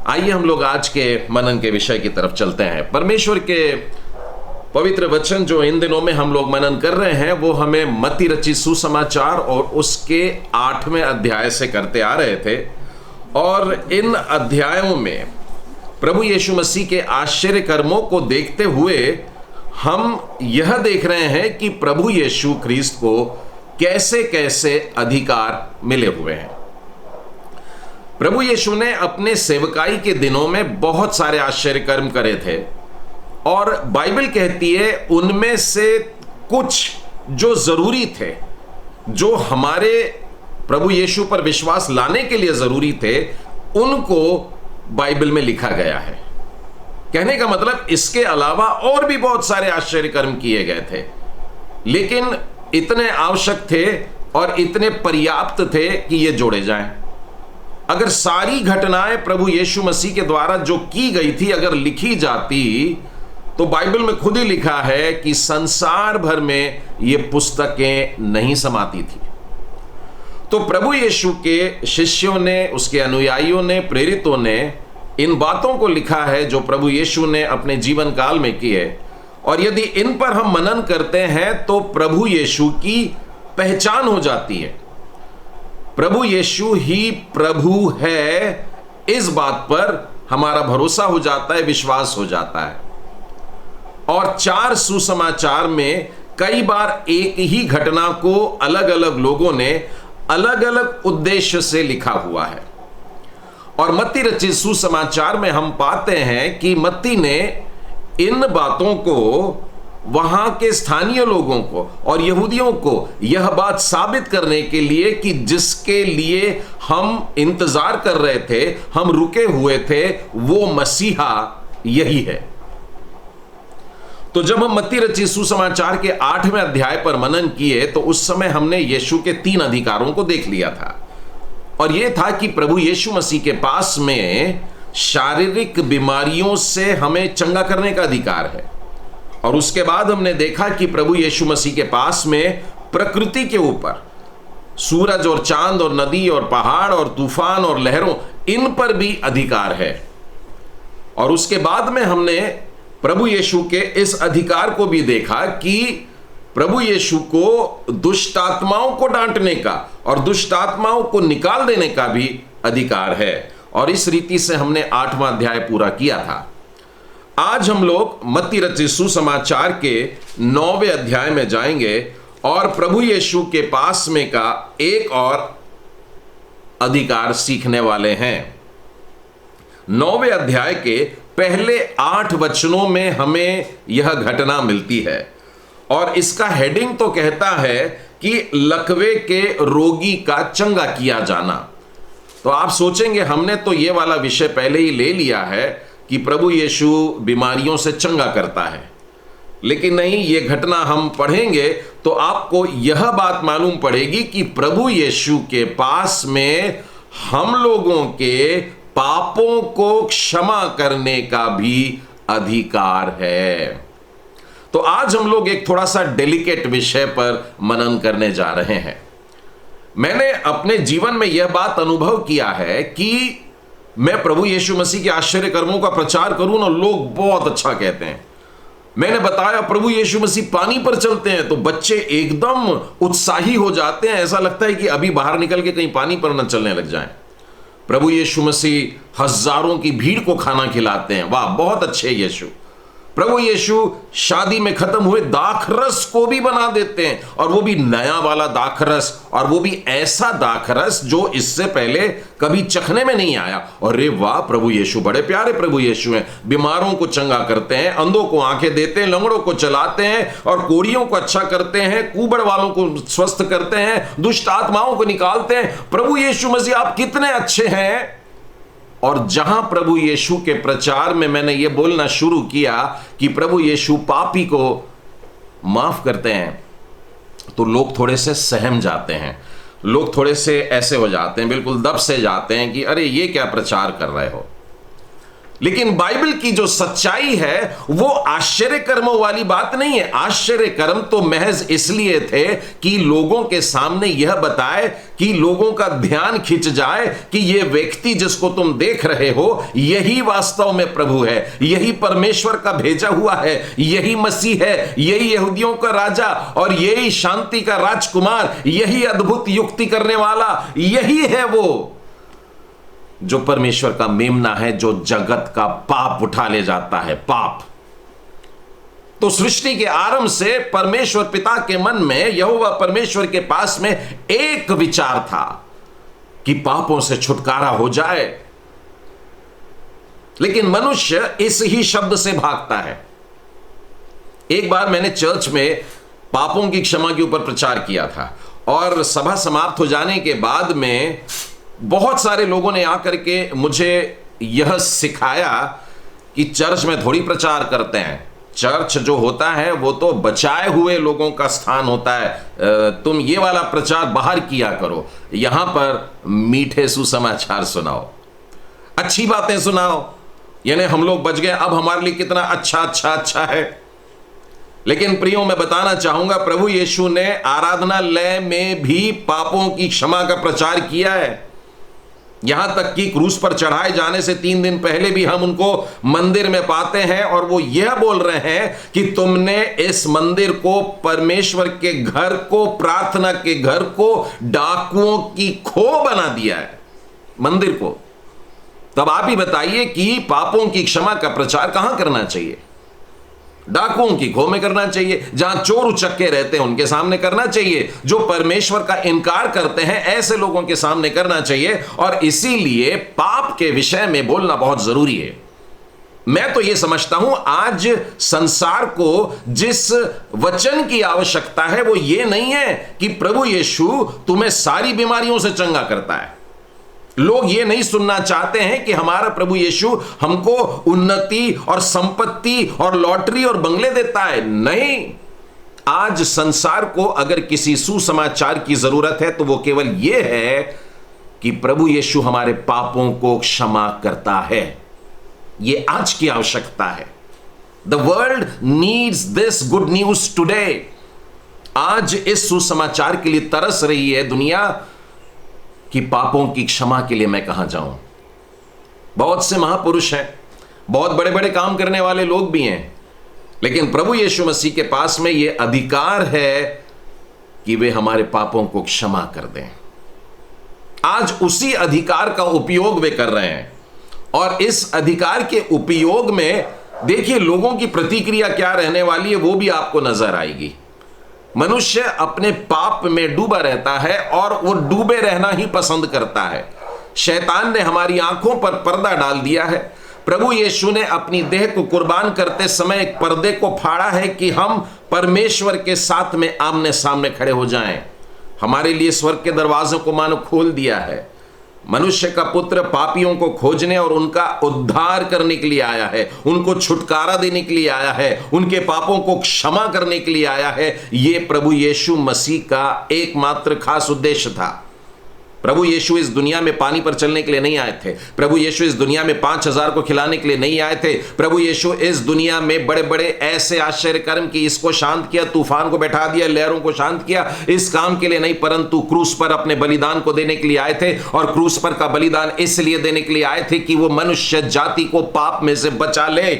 आइए हम लोग आज के मनन के विषय की तरफ चलते हैं। परमेश्वर के पवित्र वचन जो इन दिनों में हम लोग मनन कर रहे हैं वो हमें मत्ती रचित सुसमाचार और उसके 8वें अध्याय से करते आ रहे थे। और इन अध्यायों में प्रभु यीशु मसीह के आश्चर्य कर्मों को देखते हुए हम यह देख रहे हैं कि प्रभु यीशु ख्रीस्त को कैसे कैसे अधिकार मिले हुए हैं। प्रभु यीशु ने अपने सेवकाई के दिनों में बहुत सारे आश्चर्य कर्म करे थे और बाइबल कहती है उनमें से कुछ जो जरूरी थे, जो हमारे प्रभु यीशु पर विश्वास लाने के लिए जरूरी थे, उनको बाइबल में लिखा गया है। कहने का मतलब इसके अलावा और भी बहुत सारे आश्चर्य कर्म किए गए थे, लेकिन इतने आवश्यक थे और इतने पर्याप्त थे कि ये जोड़े जाएं। अगर सारी घटनाएं प्रभु यीशु मसीह के द्वारा जो की गई थी अगर लिखी जाती तो बाइबल में खुद ही लिखा है कि संसार भर में ये पुस्तकें नहीं समाती थी। तो प्रभु यीशु के शिष्यों ने, उसके अनुयायियों ने, प्रेरितों ने इन बातों को लिखा है जो प्रभु यीशु ने अपने जीवन काल में किए, और यदि इन पर हम मनन करते हैं तो प्रभु यीशु की पहचान हो जाती है। प्रभु यीशु ही प्रभु है, इस बात पर हमारा भरोसा हो जाता है, विश्वास हो जाता है। और 4 सुसमाचार में कई बार एक ही घटना को अलग अलग लोगों ने अलग अलग उद्देश्य से लिखा हुआ है। और मत्ती रचित सुसमाचार में हम पाते हैं कि मत्ती ने इन बातों को वहां के स्थानीय लोगों को और यहूदियों को यह बात साबित करने के लिए कि जिसके लिए हम इंतजार कर रहे थे, हम रुके हुए थे, वो मसीहा यही है। तो जब हम मत्ती रचित सुसमाचार के 8वें अध्याय पर मनन किए तो उस समय हमने यीशु के 3 अधिकारों को देख लिया था। और यह था कि प्रभु यीशु मसीह के पास में शारीरिक बीमारियों से हमें चंगा करने का अधिकार है। और उसके बाद हमने देखा कि प्रभु यीशु मसीह के पास में प्रकृति के ऊपर सूरज और चांद और नदी और पहाड़ और तूफान और लहरों, इन पर भी अधिकार है। और उसके बाद में हमने प्रभु यीशु के इस अधिकार को भी देखा कि प्रभु यीशु को दुष्ट आत्माओं को डांटने का और दुष्ट आत्माओं को निकाल देने का भी अधिकार है। और इस रीति से हमने 8वां अध्याय पूरा किया था। आज हम लोग मत्ती रचित सुसमाचार के 9वें अध्याय में जाएंगे और प्रभु यीशु के पास में का एक और अधिकार सीखने वाले हैं। 9वें अध्याय के पहले 8 वचनों में हमें यह घटना मिलती है और इसका हेडिंग तो कहता है कि लकवे के रोगी का चंगा किया जाना। तो आप सोचेंगे हमने तो यह वाला विषय पहले ही ले लिया है कि प्रभु यीशु बीमारियों से चंगा करता है, लेकिन नहीं, ये घटना हम पढ़ेंगे तो आपको यह बात मालूम पड़ेगी कि प्रभु यीशु के पास में हम लोगों के पापों को क्षमा करने का भी अधिकार है। तो आज हम लोग एक थोड़ा सा डेलिकेट विषय पर मनन करने जा रहे हैं। मैंने अपने जीवन में यह बात अनुभव किया है कि मैं प्रभु यीशु मसीह के आश्चर्य कर्मों का प्रचार करूं ना, लोग बहुत अच्छा कहते हैं। मैंने बताया प्रभु यीशु मसीह पानी पर चलते हैं तो बच्चे एकदम उत्साही हो जाते हैं, ऐसा लगता है कि अभी बाहर निकल के कहीं पानी पर न चलने लग जाएं। प्रभु यीशु मसीह हजारों की भीड़ को खाना खिलाते हैं, वाह बहुत अच्छे यीशु। प्रभु यीशु शादी में खत्म हुए दाखरस को भी बना देते हैं, और वो भी नया वाला दाखरस, और वो भी ऐसा दाखरस जो इससे पहले कभी चखने में नहीं आया। और रे वाह, प्रभु यीशु बड़े प्यारे प्रभु यीशु हैं। बीमारों को चंगा करते हैं, अंधों को आंखें देते हैं, लंगड़ों को चलाते हैं और कोढ़ियों को अच्छा करते हैं, कुबड़ वालों को स्वस्थ करते हैं, दुष्ट आत्माओं को निकालते हैं। प्रभु यीशु मसीह आप कितने अच्छे हैं। और जहां प्रभु यीशु के प्रचार में मैंने यह बोलना शुरू किया कि प्रभु यीशु पापी को माफ करते हैं, तो लोग थोड़े से सहम जाते हैं, लोग थोड़े से ऐसे हो जाते हैं, बिल्कुल दब से जाते हैं कि अरे ये क्या प्रचार कर रहे हो। लेकिन बाइबल की जो सच्चाई है वो आश्चर्य कर्मों वाली बात नहीं है। आश्चर्य कर्म तो महज इसलिए थे कि लोगों के सामने यह बताए, कि लोगों का ध्यान खिंच जाए कि यह व्यक्ति जिसको तुम देख रहे हो यही वास्तव में प्रभु है, यही परमेश्वर का भेजा हुआ है, यही मसीह है, यही यहूदियों का राजा और यही शांति का राजकुमार, यही अद्भुत युक्ति करने वाला, यही है वो जो परमेश्वर का मेमना है, जो जगत का पाप उठा ले जाता है, पाप। तो सृष्टि के आरंभ से परमेश्वर पिता के मन में, यहोवा परमेश्वर के पास में एक विचार था कि पापों से छुटकारा हो जाए। लेकिन मनुष्य इस ही शब्द से भागता है। एक बार मैंने चर्च में पापों की क्षमा के ऊपर प्रचार किया था और सभा समाप्त हो जाने के बाद में बहुत सारे लोगों ने आकर के मुझे यह सिखाया कि चर्च में थोड़ी प्रचार करते हैं, चर्च जो होता है वो तो बचाए हुए लोगों का स्थान होता है, तुम ये वाला प्रचार बाहर किया करो, यहां पर मीठे सुसमाचार सुनाओ, अच्छी बातें सुनाओ, यानी हम लोग बच गए, अब हमारे लिए कितना अच्छा अच्छा अच्छा है। लेकिन प्रियो, मैं बताना चाहूंगा प्रभु यीशु ने आराधनालय में भी पापों की क्षमा का प्रचार किया है। यहां तक कि क्रूस पर चढ़ाए जाने से 3 दिन पहले भी हम उनको मंदिर में पाते हैं और वो यह बोल रहे हैं कि तुमने इस मंदिर को, परमेश्वर के घर को, प्रार्थना के घर को डाकुओं की खो बना दिया है, मंदिर को। तब आप ही बताइए कि पापों की क्षमा का प्रचार कहां करना चाहिए? डाकुओं की खो में करना चाहिए, जहां चोर उचक्के रहते हैं उनके सामने करना चाहिए, जो परमेश्वर का इनकार करते हैं ऐसे लोगों के सामने करना चाहिए। और इसीलिए पाप के विषय में बोलना बहुत जरूरी है। मैं तो यह समझता हूं आज संसार को जिस वचन की आवश्यकता है वो ये नहीं है कि प्रभु यीशु तुम्हें सारी बीमारियों से चंगा करता है। लोग ये नहीं सुनना चाहते हैं कि हमारा प्रभु यीशु हमको उन्नति और संपत्ति और लॉटरी और बंगले देता है। नहीं, आज संसार को अगर किसी सुसमाचार की जरूरत है तो वो केवल ये है कि प्रभु यीशु हमारे पापों को क्षमा करता है। ये आज की आवश्यकता है। The world needs this good news today. आज इस सुसमाचार के लिए तरस रही है दुनिया कि पापों की क्षमा के लिए मैं कहां जाऊं। बहुत से महापुरुष हैं, बहुत बड़े बड़े काम करने वाले लोग भी हैं, लेकिन प्रभु यीशु मसीह के पास में यह अधिकार है कि वे हमारे पापों को क्षमा कर दें। आज उसी अधिकार का उपयोग वे कर रहे हैं और इस अधिकार के उपयोग में देखिए लोगों की प्रतिक्रिया क्या रहने वाली है वो भी आपको नजर आएगी। मनुष्य अपने पाप में डूबा रहता है और वो डूबे रहना ही पसंद करता है। शैतान ने हमारी आंखों पर पर्दा डाल दिया है। प्रभु यीशु ने अपनी देह को कुर्बान करते समय एक पर्दे को फाड़ा है कि हम परमेश्वर के साथ में आमने सामने खड़े हो जाएं। हमारे लिए स्वर्ग के दरवाजों को मानो खोल दिया है। मनुष्य का पुत्र पापियों को खोजने और उनका उद्धार करने के लिए आया है, उनको छुटकारा देने के लिए आया है, उनके पापों को क्षमा करने के लिए आया है। यह प्रभु यीशु मसीह का एकमात्र खास उद्देश्य था। प्रभु यीशु इस दुनिया में पानी पर चलने के लिए नहीं आए थे। प्रभु यीशु इस दुनिया में 5000 को खिलाने के लिए नहीं आए थे। प्रभु यीशु इस दुनिया में बड़े बड़े ऐसे आश्चर्य कर्म कि इसको शांत किया, तूफान को बैठा दिया, लहरों को शांत किया, इस काम के लिए नहीं, परंतु क्रूस पर अपने बलिदान को देने के लिए आए थे। और क्रूस पर का बलिदान इसलिए देने के लिए आए थे कि वो मनुष्य जाति को पाप में से बचा ले।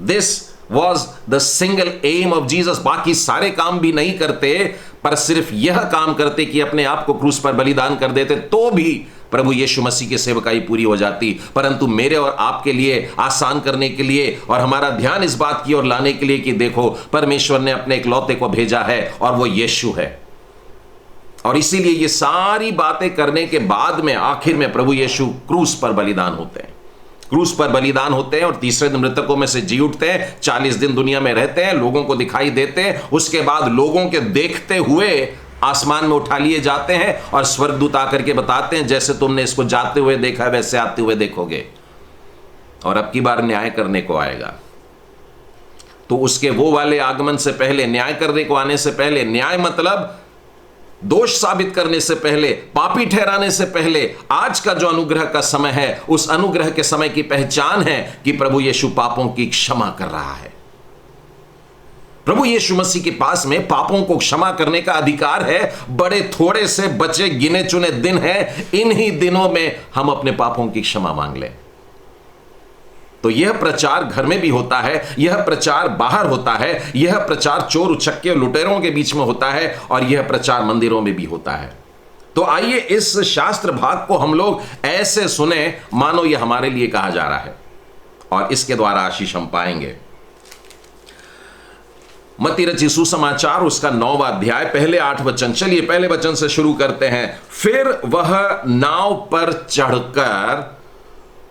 This was the single aim of Jesus। बाकी सारे काम भी नहीं करते, पर सिर्फ यह काम करते कि अपने आप को क्रूस पर बलिदान कर देते, तो भी प्रभु यीशु मसीह की सेवकाई पूरी हो जाती। परंतु मेरे और आपके लिए आसान करने के लिए और हमारा ध्यान इस बात की ओर लाने के लिए कि देखो परमेश्वर ने अपने इकलौते को भेजा है और वो यीशु है। और इसीलिए ये सारी बातें करने के बाद में आखिर में प्रभु यीशु क्रूस पर बलिदान होते हैं, क्रूस पर बलिदान होते हैं और तीसरे दिन मृतकों में से जी उठते हैं। 40 दिन दुनिया में रहते हैं, लोगों को दिखाई देते हैं, उसके बाद लोगों के देखते हुए आसमान में उठा लिए जाते हैं और स्वर्गदूत आकर के बताते हैं जैसे तुमने इसको जाते हुए देखा वैसे आते हुए देखोगे। और अब की बार न्याय करने को आएगा। तो उसके वो वाले आगमन से पहले, न्याय करने को आने से पहले, न्याय मतलब दोष साबित करने से पहले, पापी ठहराने से पहले, आज का जो अनुग्रह का समय है, उस अनुग्रह के समय की पहचान है कि प्रभु यीशु पापों की क्षमा कर रहा है। प्रभु यीशु मसीह के पास में पापों को क्षमा करने का अधिकार है। बड़े थोड़े से बचे गिने चुने दिन हैं, इन्हीं दिनों में हम अपने पापों की क्षमा मांग लें। तो यह प्रचार घर में भी होता है, यह प्रचार बाहर होता है, यह प्रचार चोर उचक्के लुटेरों के बीच में होता है, और यह प्रचार मंदिरों में भी होता है। तो आइए इस शास्त्र भाग को हम लोग ऐसे सुने मानो यह हमारे लिए कहा जा रहा है, और इसके द्वारा आशीष हम पाएंगे। मत्ती रचित सुसमाचार उसका 9वां अध्याय पहले 8 वचन। चलिए पहले वचन से शुरू करते हैं। फिर वह नाव पर चढ़कर,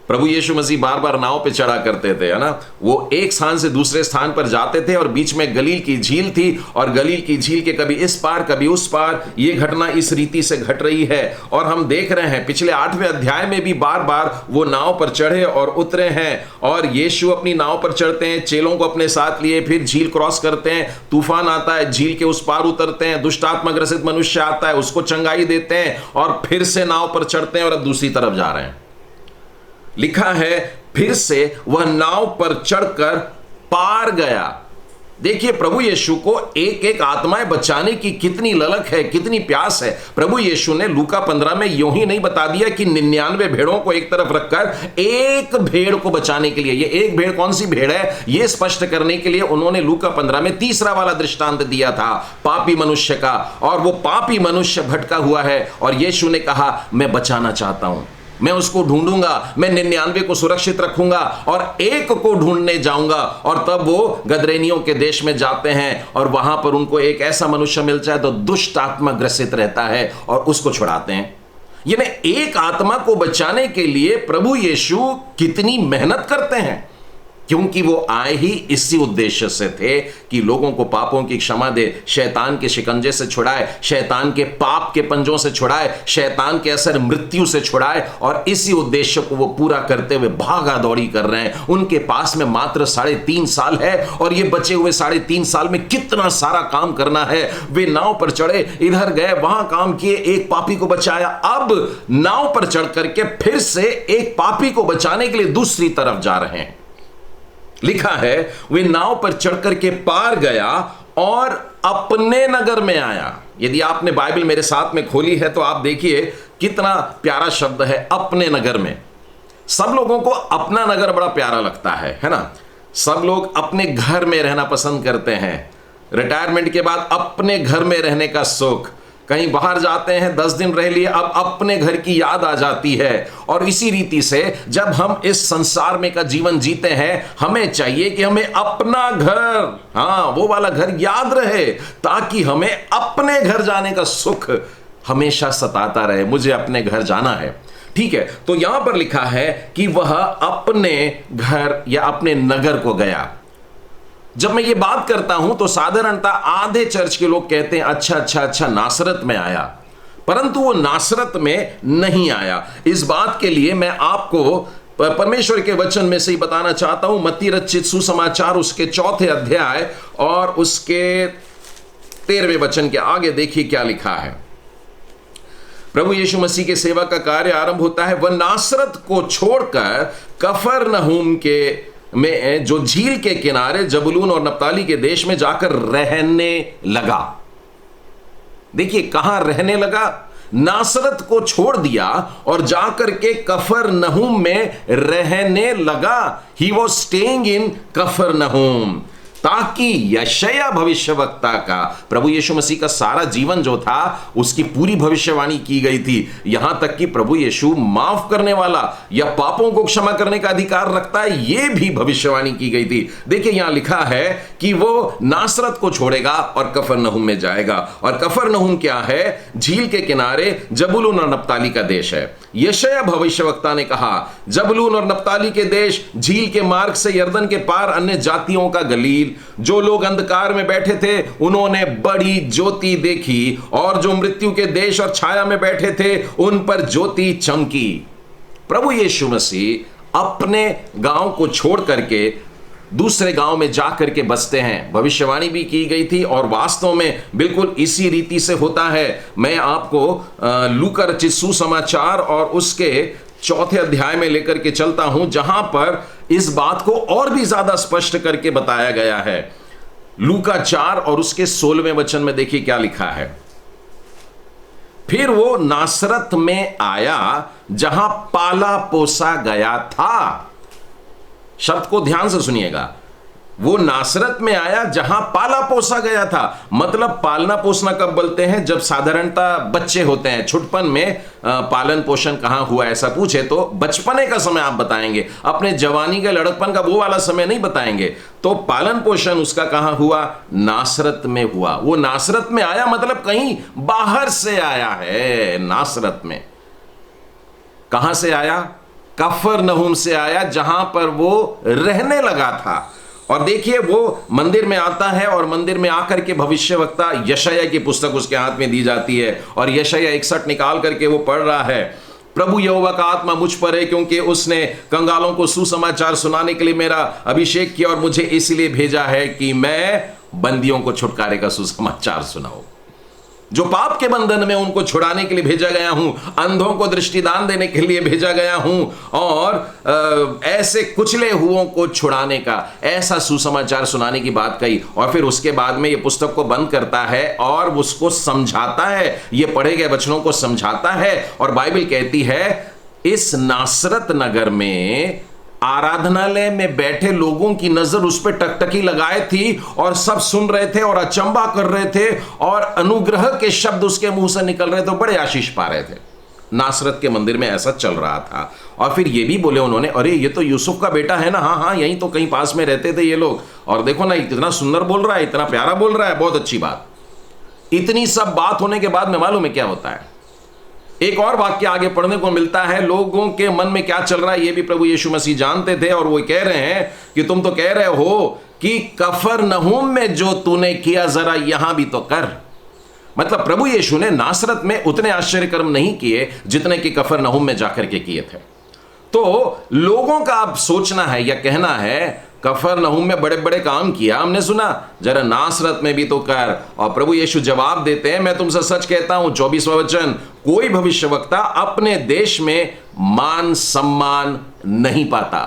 प्रभु यीशु मसीह बार बार नाव पे चढ़ा करते थे, है ना। वो एक स्थान से दूसरे स्थान पर जाते थे, और बीच में गलील की झील थी, और गलील की झील के कभी इस पार कभी उस पार ये घटना इस रीति से घट रही है। और हम देख रहे हैं पिछले 8वें अध्याय में भी बार बार वो नाव पर चढ़े और उतरे हैं, और यीशु अपनी नाव पर चढ़ते हैं, चेलों को अपने साथ लिए, फिर झील क्रॉस करते हैं, तूफान आता है, झील के उस पार उतरते हैं, दुष्ट आत्मा ग्रसित मनुष्य आता है, उसको चंगाई देते हैं, और फिर से नाव पर चढ़ते हैं और अब दूसरी तरफ जा रहे हैं। लिखा है फिर से वह नाव पर चढ़कर पार गया। देखिए प्रभु यीशु को एक एक आत्माएं बचाने की कितनी ललक है, कितनी प्यास है। प्रभु यीशु ने लूका 15 में यूं ही नहीं बता दिया कि 99 भेड़ों को एक तरफ रखकर एक भेड़ को बचाने के लिए, ये एक भेड़ कौन सी भेड़ है ये स्पष्ट करने के लिए उन्होंने लूका 15 में तीसरा वाला दृष्टांत दिया था, पापी मनुष्य का। और वो पापी मनुष्य भटका हुआ है, और यीशु ने कहा मैं बचाना चाहता हूं, मैं उसको ढूंढूंगा, मैं 99 को सुरक्षित रखूंगा और एक को ढूंढने जाऊंगा। और तब वो गदरेनियों के देश में जाते हैं, और वहां पर उनको एक ऐसा मनुष्य मिल जाए तो दुष्ट आत्मा ग्रसित रहता है, और उसको छुड़ाते हैं। यानी एक आत्मा को बचाने के लिए प्रभु यीशु कितनी मेहनत करते हैं, क्योंकि वो आए ही इसी उद्देश्य से थे कि लोगों को पापों की क्षमा दे, शैतान के शिकंजे से छुड़ाए, शैतान के पाप के पंजों से छुड़ाए, शैतान के असर मृत्यु से छुड़ाए। और इसी उद्देश्य को वो पूरा करते हुए भागा दौड़ी कर रहे हैं। उनके पास में मात्र 3.5 साल है, और ये बचे हुए 3.5 साल में कितना सारा काम करना है। वे नाव पर चढ़े, इधर गए, वहां काम किए, एक पापी को बचाया, अब नाव पर चढ़ करके फिर से एक पापी को बचाने के लिए दूसरी तरफ जा रहे हैं। लिखा है वे नाव पर चढ़कर के पार गया और अपने नगर में आया। यदि आपने बाइबल मेरे साथ में खोली है तो आप देखिए कितना प्यारा शब्द है, अपने नगर में। सब लोगों को अपना नगर बड़ा प्यारा लगता है ना। सब लोग अपने घर में रहना पसंद करते हैं। रिटायरमेंट के बाद अपने घर में रहने का सुख, कहीं बाहर जाते हैं 10 दिन रह लिए, अब अपने घर की याद आ जाती है। और इसी रीति से जब हम इस संसार में का जीवन जीते हैं, हमें चाहिए कि हमें अपना घर, हाँ वो वाला घर याद रहे, ताकि हमें अपने घर जाने का सुख हमेशा सताता रहे। मुझे अपने घर जाना है, ठीक है। तो यहां पर लिखा है कि वह अपने घर या अपने नगर को गया। जब मैं ये बात करता हूं तो साधारणतः आधे चर्च के लोग कहते हैं अच्छा नासरत में आया, परंतु वो नासरत में नहीं आया। इस बात के लिए मैं आपको परमेश्वर के वचन में से ही बताना चाहता हूं। मत्ती रचित सुसमाचार उसके 4 अध्याय और उसके 13वें वचन के आगे देखिए क्या लिखा है। प्रभु यीशु मसीह के सेवा का कार्य आरंभ होता है। वह नासरत को छोड़कर कफरनहूम के में जो झील के किनारे जबूलून और नप्ताली के देश में जाकर रहने लगा। देखिए कहां रहने लगा, नासरत को छोड़ दिया और जाकर के कफरनहूम में रहने लगा। ही वॉज स्टेइंग इन कफरनहूम, ताकि यशायाह भविष्यवक्ता का, प्रभु यीशु मसीह का सारा जीवन जो था उसकी पूरी भविष्यवाणी की गई थी। यहां तक कि प्रभु यीशु माफ करने वाला या पापों को क्षमा करने का अधिकार रखता है, यह भी भविष्यवाणी की गई थी। देखिए यहां लिखा है कि वो नासरत को छोड़ेगा और कफरनहूम में जाएगा। और कफरनहूम क्या है? झील के किनारे जबूलून और नप्ताली का देश है। यशायाह भविष्यवक्ता ने कहा जबूलून और नप्ताली के देश, झील के मार्ग से यरदन के पार अन्य जातियों का गलील, जो लोग अंधकार में बैठे थे उन्होंने बड़ी ज्योति देखी, और जो मृत्यु के देश और छाया में बैठे थे उन पर ज्योति चमकी। प्रभु यीशु मसीह अपने गांव को छोड़ करके दूसरे गांव में जा करके बसते हैं। भविष्यवाणी भी की गई थी और वास्तव में बिल्कुल इसी रीति से होता है। मैं आपको लूका रचित सुसमाचार और उसके 4 अध्याय में लेकर के चलता हूं, जहां पर इस बात को और भी ज्यादा स्पष्ट करके बताया गया है। लूका 4 और उसके 16वें वचन में देखिए क्या लिखा है। फिर वो नासरत में आया जहां पाला पोसा गया था। शब्द को ध्यान से सुनिएगा, वो नासरत में आया जहां पाला पोसा गया था। मतलब पालना पोसना कब बोलते हैं? जब साधारणतः बच्चे होते हैं, छुटपन में पालन पोषण कहां हुआ ऐसा पूछे तो बचपने का समय आप बताएंगे, अपने जवानी का लड़कपन का वो वाला समय नहीं बताएंगे। तो पालन पोषण उसका कहां हुआ? नासरत में हुआ। वो नासरत में आया मतलब कहीं बाहर से आया है। नासरत में कहां से आया? कफरनहूम से आया, जहां पर वो रहने लगा था। और देखिए वो मंदिर में आता है और मंदिर में आकर के भविष्यवक्ता यशायाह की पुस्तक उसके हाथ में दी जाती है और यशायाह 61 निकाल करके वो पढ़ रहा है। प्रभु यहोवा का आत्मा मुझ पर है, क्योंकि उसने कंगालों को सुसमाचार सुनाने के लिए मेरा अभिषेक किया और मुझे इसलिए भेजा है कि मैं बंदियों को छुटकारे का सुसमाचार सुनाऊं। जो पाप के बंधन में उनको छुड़ाने के लिए भेजा गया हूं, अंधों को दृष्टिदान देने के लिए भेजा गया हूं और ऐसे कुचले हुओं को छुड़ाने का, ऐसा सुसमाचार सुनाने की बात कही। और फिर उसके बाद में ये पुस्तक को बंद करता है और उसको समझाता है, ये पढ़े गए वचनों को समझाता है। और बाइबल कहती है इस नासरत नगर में आराधनालय में बैठे लोगों की नजर उस पर टकटकी लगाए थी और सब सुन रहे थे और अचंबा कर रहे थे और अनुग्रह के शब्द उसके मुंह से निकल रहे थे, तो बड़े आशीष पा रहे थे। नासरत के मंदिर में ऐसा चल रहा था। और फिर ये भी बोले उन्होंने, अरे ये तो यूसुफ का बेटा है ना, हाँ हाँ यहीं तो कहीं पास में रहते थे ये लोग, और देखो ना इतना सुंदर बोल रहा है, इतना प्यारा बोल रहा है, बहुत अच्छी बात। इतनी सब बात होने के बाद में मालूम है क्या होता है? एक और वाक्य आगे पढ़ने को मिलता है। लोगों के मन में क्या चल रहा है ये भी प्रभु यीशु मसीह जानते थे और वो कह रहे हैं कि तुम तो कह रहे हो कि कफरनहूम में जो तूने किया जरा यहां भी तो कर। मतलब प्रभु यीशु ने नासरत में उतने आश्चर्य कर्म नहीं किए जितने कि कफरनहूम में जाकर के किए थे। तो लोगों का अब सोचना है या कहना है कफरनहूम में बड़े बड़े काम किया हमने सुना, जरा नासरत में भी तो कर। और प्रभु यीशु जवाब देते हैं, मैं तुमसे सच कहता हूं, 24वां वचन, कोई भविष्यवक्ता अपने देश में मान सम्मान नहीं पाता।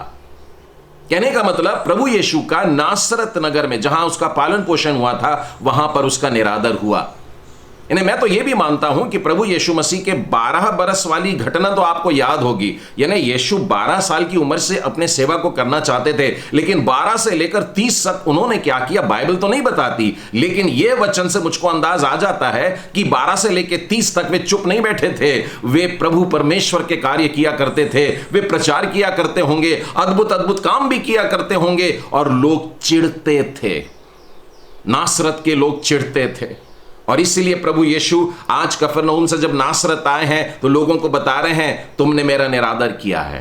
कहने का मतलब प्रभु यीशु का नासरत नगर में जहां उसका पालन पोषण हुआ था वहां पर उसका निरादर हुआ। यानी मैं तो यह भी मानता हूं कि प्रभु यीशु मसीह के 12 बरस वाली घटना तो आपको याद होगी। यानी यीशु 12 साल की उम्र से अपने सेवा को करना चाहते थे, लेकिन 12 से लेकर 30 तक उन्होंने क्या किया बाइबल तो नहीं बताती, लेकिन यह वचन से मुझको अंदाज आ जाता है कि 12 से लेकर 30 तक वे चुप नहीं बैठे थे। वे प्रभु परमेश्वर के कार्य किया करते थे, वे प्रचार किया करते होंगे, अद्भुत अद्भुत काम भी किया करते होंगे और लोग चिढ़ते थे। नासरत के लोग चिढ़ते थे और इसीलिए प्रभु यीशु आज कफरनहूम से जब नासरत आए हैं तो लोगों को बता रहे हैं तुमने मेरा निरादर किया है,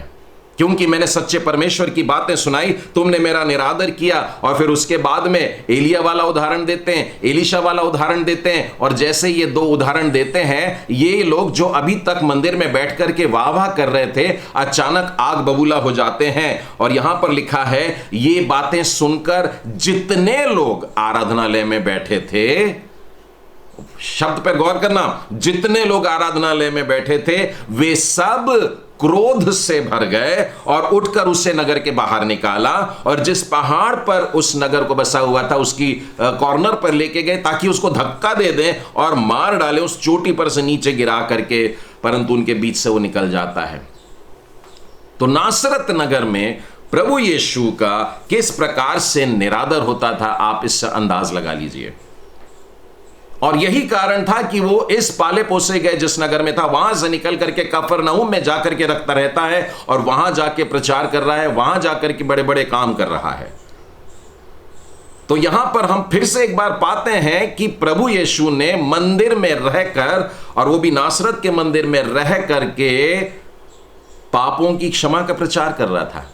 क्योंकि मैंने सच्चे परमेश्वर की बातें सुनाई, तुमने मेरा निरादर किया। और फिर उसके बाद में एलिया वाला उदाहरण देते हैं, एलीशा वाला उदाहरण देते हैं। और जैसे ये 2 उदाहरण देते हैं, ये लोग जो अभी तक मंदिर में बैठ करके वाह वाह कर रहे थे अचानक आग बबूला हो जाते हैं। और यहां पर लिखा है ये बातें सुनकर जितने लोग आराधनालय में बैठे थे, शब्द पर गौर करना, जितने लोग आराधनालय में बैठे थे वे सब क्रोध से भर गए और उठकर उसे नगर के बाहर निकाला और जिस पहाड़ पर उस नगर को बसा हुआ था उसकी कॉर्नर पर लेके गए ताकि उसको धक्का दे दें और मार डालें, उस चोटी पर से नीचे गिरा करके, परंतु उनके बीच से वो निकल जाता है। तो नासरत नगर में प्रभु यीशु का किस प्रकार से निरादर होता था आप इससे अंदाज लगा लीजिए। और यही कारण था कि वो इस पाले पोसे गए जिस नगर में था वहां से निकल करके कफरनहूम में जाकर के रखता रहता है और वहां जाके प्रचार कर रहा है, वहां जाकर के बड़े बड़े काम कर रहा है। तो यहां पर हम फिर से एक बार पाते हैं कि प्रभु यीशु ने मंदिर में रहकर, और वो भी नासरत के मंदिर में रह करके, पापों की क्षमा का प्रचार कर रहा था।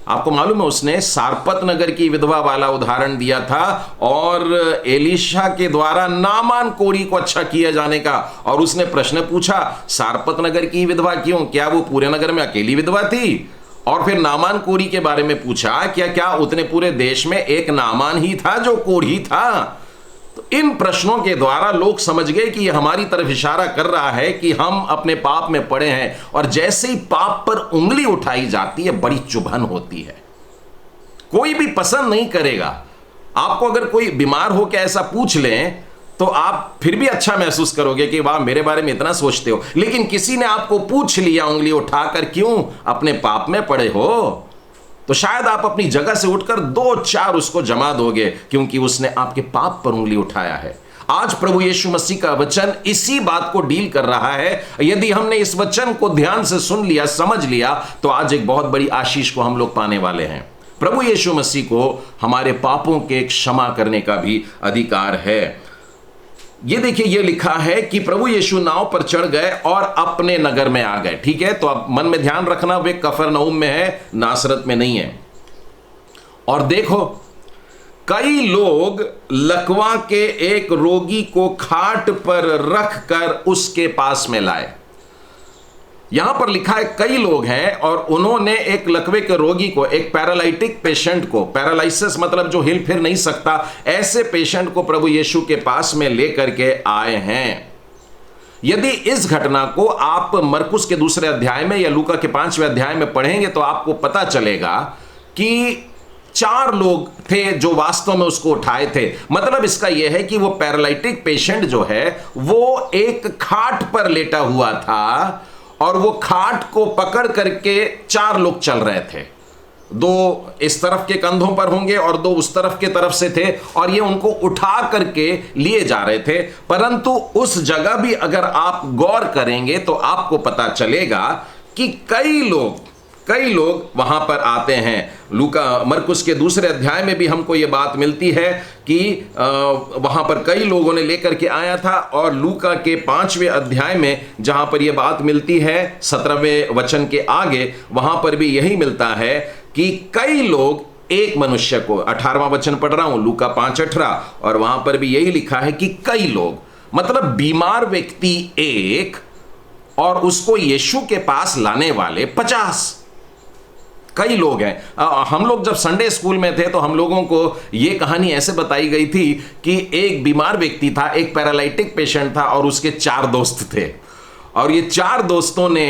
आपको मालूम है उसने सारपत नगर की विधवा वाला उदाहरण दिया था और एलीशा के द्वारा नामान कोढ़ी को अच्छा किया जाने का। और उसने प्रश्न पूछा सारपत नगर की विधवा क्यों, क्या वो पूरे नगर में अकेली विधवा थी? और फिर नामान कोढ़ी के बारे में पूछा, क्या क्या उतने पूरे देश में एक नामान ही था जो कोढ़ी था? तो इन प्रश्नों के द्वारा लोग समझ गए कि यह हमारी तरफ इशारा कर रहा है कि हम अपने पाप में पड़े हैं, और जैसे ही पाप पर उंगली उठाई जाती है बड़ी चुभन होती है। कोई भी पसंद नहीं करेगा। आपको अगर कोई बीमार हो के ऐसा पूछ लें तो आप फिर भी अच्छा महसूस करोगे कि वाह, मेरे बारे में इतना सोचते हो। लेकिन किसी ने आपको पूछ लिया उंगली उठाकर, क्यों अपने पाप में पड़े हो, तो शायद आप अपनी जगह से उठकर दो चार उसको जमा दोगे, क्योंकि उसने आपके पाप पर उंगली उठाया है। आज प्रभु यीशु मसीह का वचन इसी बात को डील कर रहा है। यदि हमने इस वचन को ध्यान से सुन लिया, समझ लिया, तो आज एक बहुत बड़ी आशीष को हम लोग पाने वाले हैं। प्रभु यीशु मसीह को हमारे पापों के क्षमा करने का भी अधिकार है। ये देखिए, ये लिखा है कि प्रभु यीशु नाव पर चढ़ गए और अपने नगर में आ गए। ठीक है, तो अब मन में ध्यान रखना, वे कफरनहूम में है, नासरत में नहीं है। और देखो, कई लोग लकवा के एक रोगी को खाट पर रखकर उसके पास में लाए। यहां पर लिखा है कई लोग हैं, और उन्होंने एक लकवे के रोगी को, एक पैरालाइटिक पेशेंट को, पैरालाइसिस मतलब जो हिल फिर नहीं सकता, ऐसे पेशेंट को प्रभु यीशु के पास में लेकर के आए हैं। यदि इस घटना को आप मरकुस के 2 अध्याय में या लूका के 5वें अध्याय में पढ़ेंगे तो आपको पता चलेगा कि 4 लोग थे जो वास्तव में उसको उठाए थे। मतलब इसका यह है कि वो पैरालाइटिक पेशेंट जो है वो एक खाट पर लेटा हुआ था, और वो खाट को पकड़ करके 4 लोग चल रहे थे। 2 इस तरफ के कंधों पर होंगे और 2 उस तरफ के तरफ से थे, और ये उनको उठा करके लिए जा रहे थे। परंतु उस जगह भी अगर आप गौर करेंगे तो आपको पता चलेगा कि कई लोग वहां पर आते हैं। लूका मरकुस के 2 अध्याय में भी हमको यह बात मिलती है कि वहां पर कई लोगों ने लेकर के आया था, और लूका के 5वें अध्याय में जहां पर यह बात मिलती है 17वें वचन के आगे, वहां पर भी यही मिलता है कि कई लोग एक मनुष्य को, 18वां वचन पढ़ रहा हूं, लूका 5:18, और वहां पर भी यही लिखा है कि कई लोग, मतलब बीमार व्यक्ति एक और उसको यीशु के पास लाने वाले 50। कई लोग हैं। हम लोग जब संडे स्कूल में थे तो हम लोगों को यह कहानी ऐसे बताई गई थी कि एक बीमार व्यक्ति था, एक पैरालाइटिक पेशेंट था, और उसके 4 दोस्त थे, और ये 4 दोस्तों ने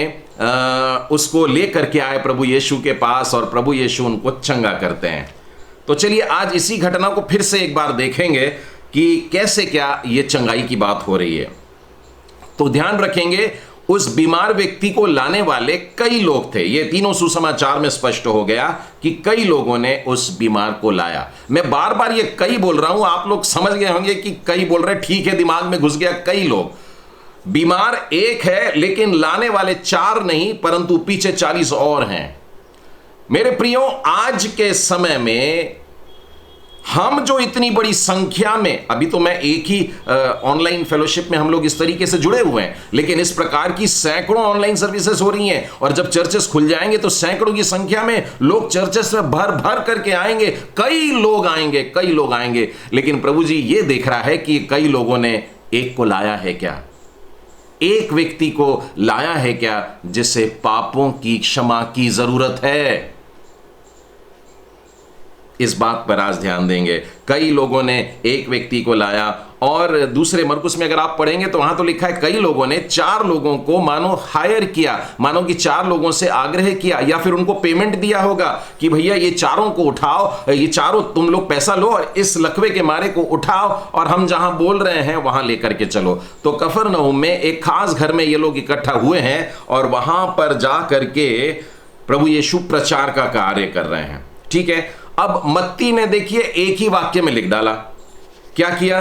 उसको लेकर के आए प्रभु यीशु के पास, और प्रभु यीशु उनको चंगा करते हैं। तो चलिए आज इसी घटना को फिर से एक बार देखेंगे कि कैसे क्या ये चंगाई की बात हो रही है। तो ध्यान रखेंगे, उस बीमार व्यक्ति को लाने वाले कई लोग थे। ये तीनों सुसमाचार में स्पष्ट हो गया कि कई लोगों ने उस बीमार को लाया। मैं बार बार ये कई बोल रहा हूं, आप लोग समझ गए होंगे कि कई बोल रहे, ठीक है, दिमाग में घुस गया। कई लोग, बीमार एक है लेकिन लाने वाले 4 नहीं, परंतु पीछे 40 और हैं। मेरे प्रियो, आज के समय में हम जो इतनी बड़ी संख्या में, अभी तो मैं एक ही ऑनलाइन फेलोशिप में हम लोग इस तरीके से जुड़े हुए हैं, लेकिन इस प्रकार की सैकड़ों ऑनलाइन सर्विसेज हो रही हैं, और जब चर्चेस खुल जाएंगे तो सैकड़ों की संख्या में लोग चर्चेस में भर भर करके आएंगे। कई लोग आएंगे, लेकिन प्रभु जी ये देख रहा है कि कई लोगों ने एक को लाया है क्या, एक व्यक्ति को लाया है क्या जिसे पापों की क्षमा की जरूरत है। इस बात पर आज ध्यान देंगे। कई लोगों ने एक व्यक्ति को लाया, और दूसरे मरकुस में अगर आप पढ़ेंगे तो वहां तो लिखा है कई लोगों ने 4 लोगों को मानो हायर किया, मानो कि 4 लोगों से आग्रह किया, या फिर उनको पेमेंट दिया होगा कि भैया ये 4 को उठाओ, ये 4 तुम लोग पैसा लो और इस लकवे के मारे को उठाओ, और हम जहां बोल रहे हैं वहां लेकर के चलो। तो कफरनहूम में एक खास घर में ये लोग इकट्ठा हुए हैं, और वहां पर जा करके प्रभु यीशु प्रचार का कार्य कर रहे हैं। ठीक है, अब मत्ती ने देखिए एक ही वाक्य में लिख डाला। क्या किया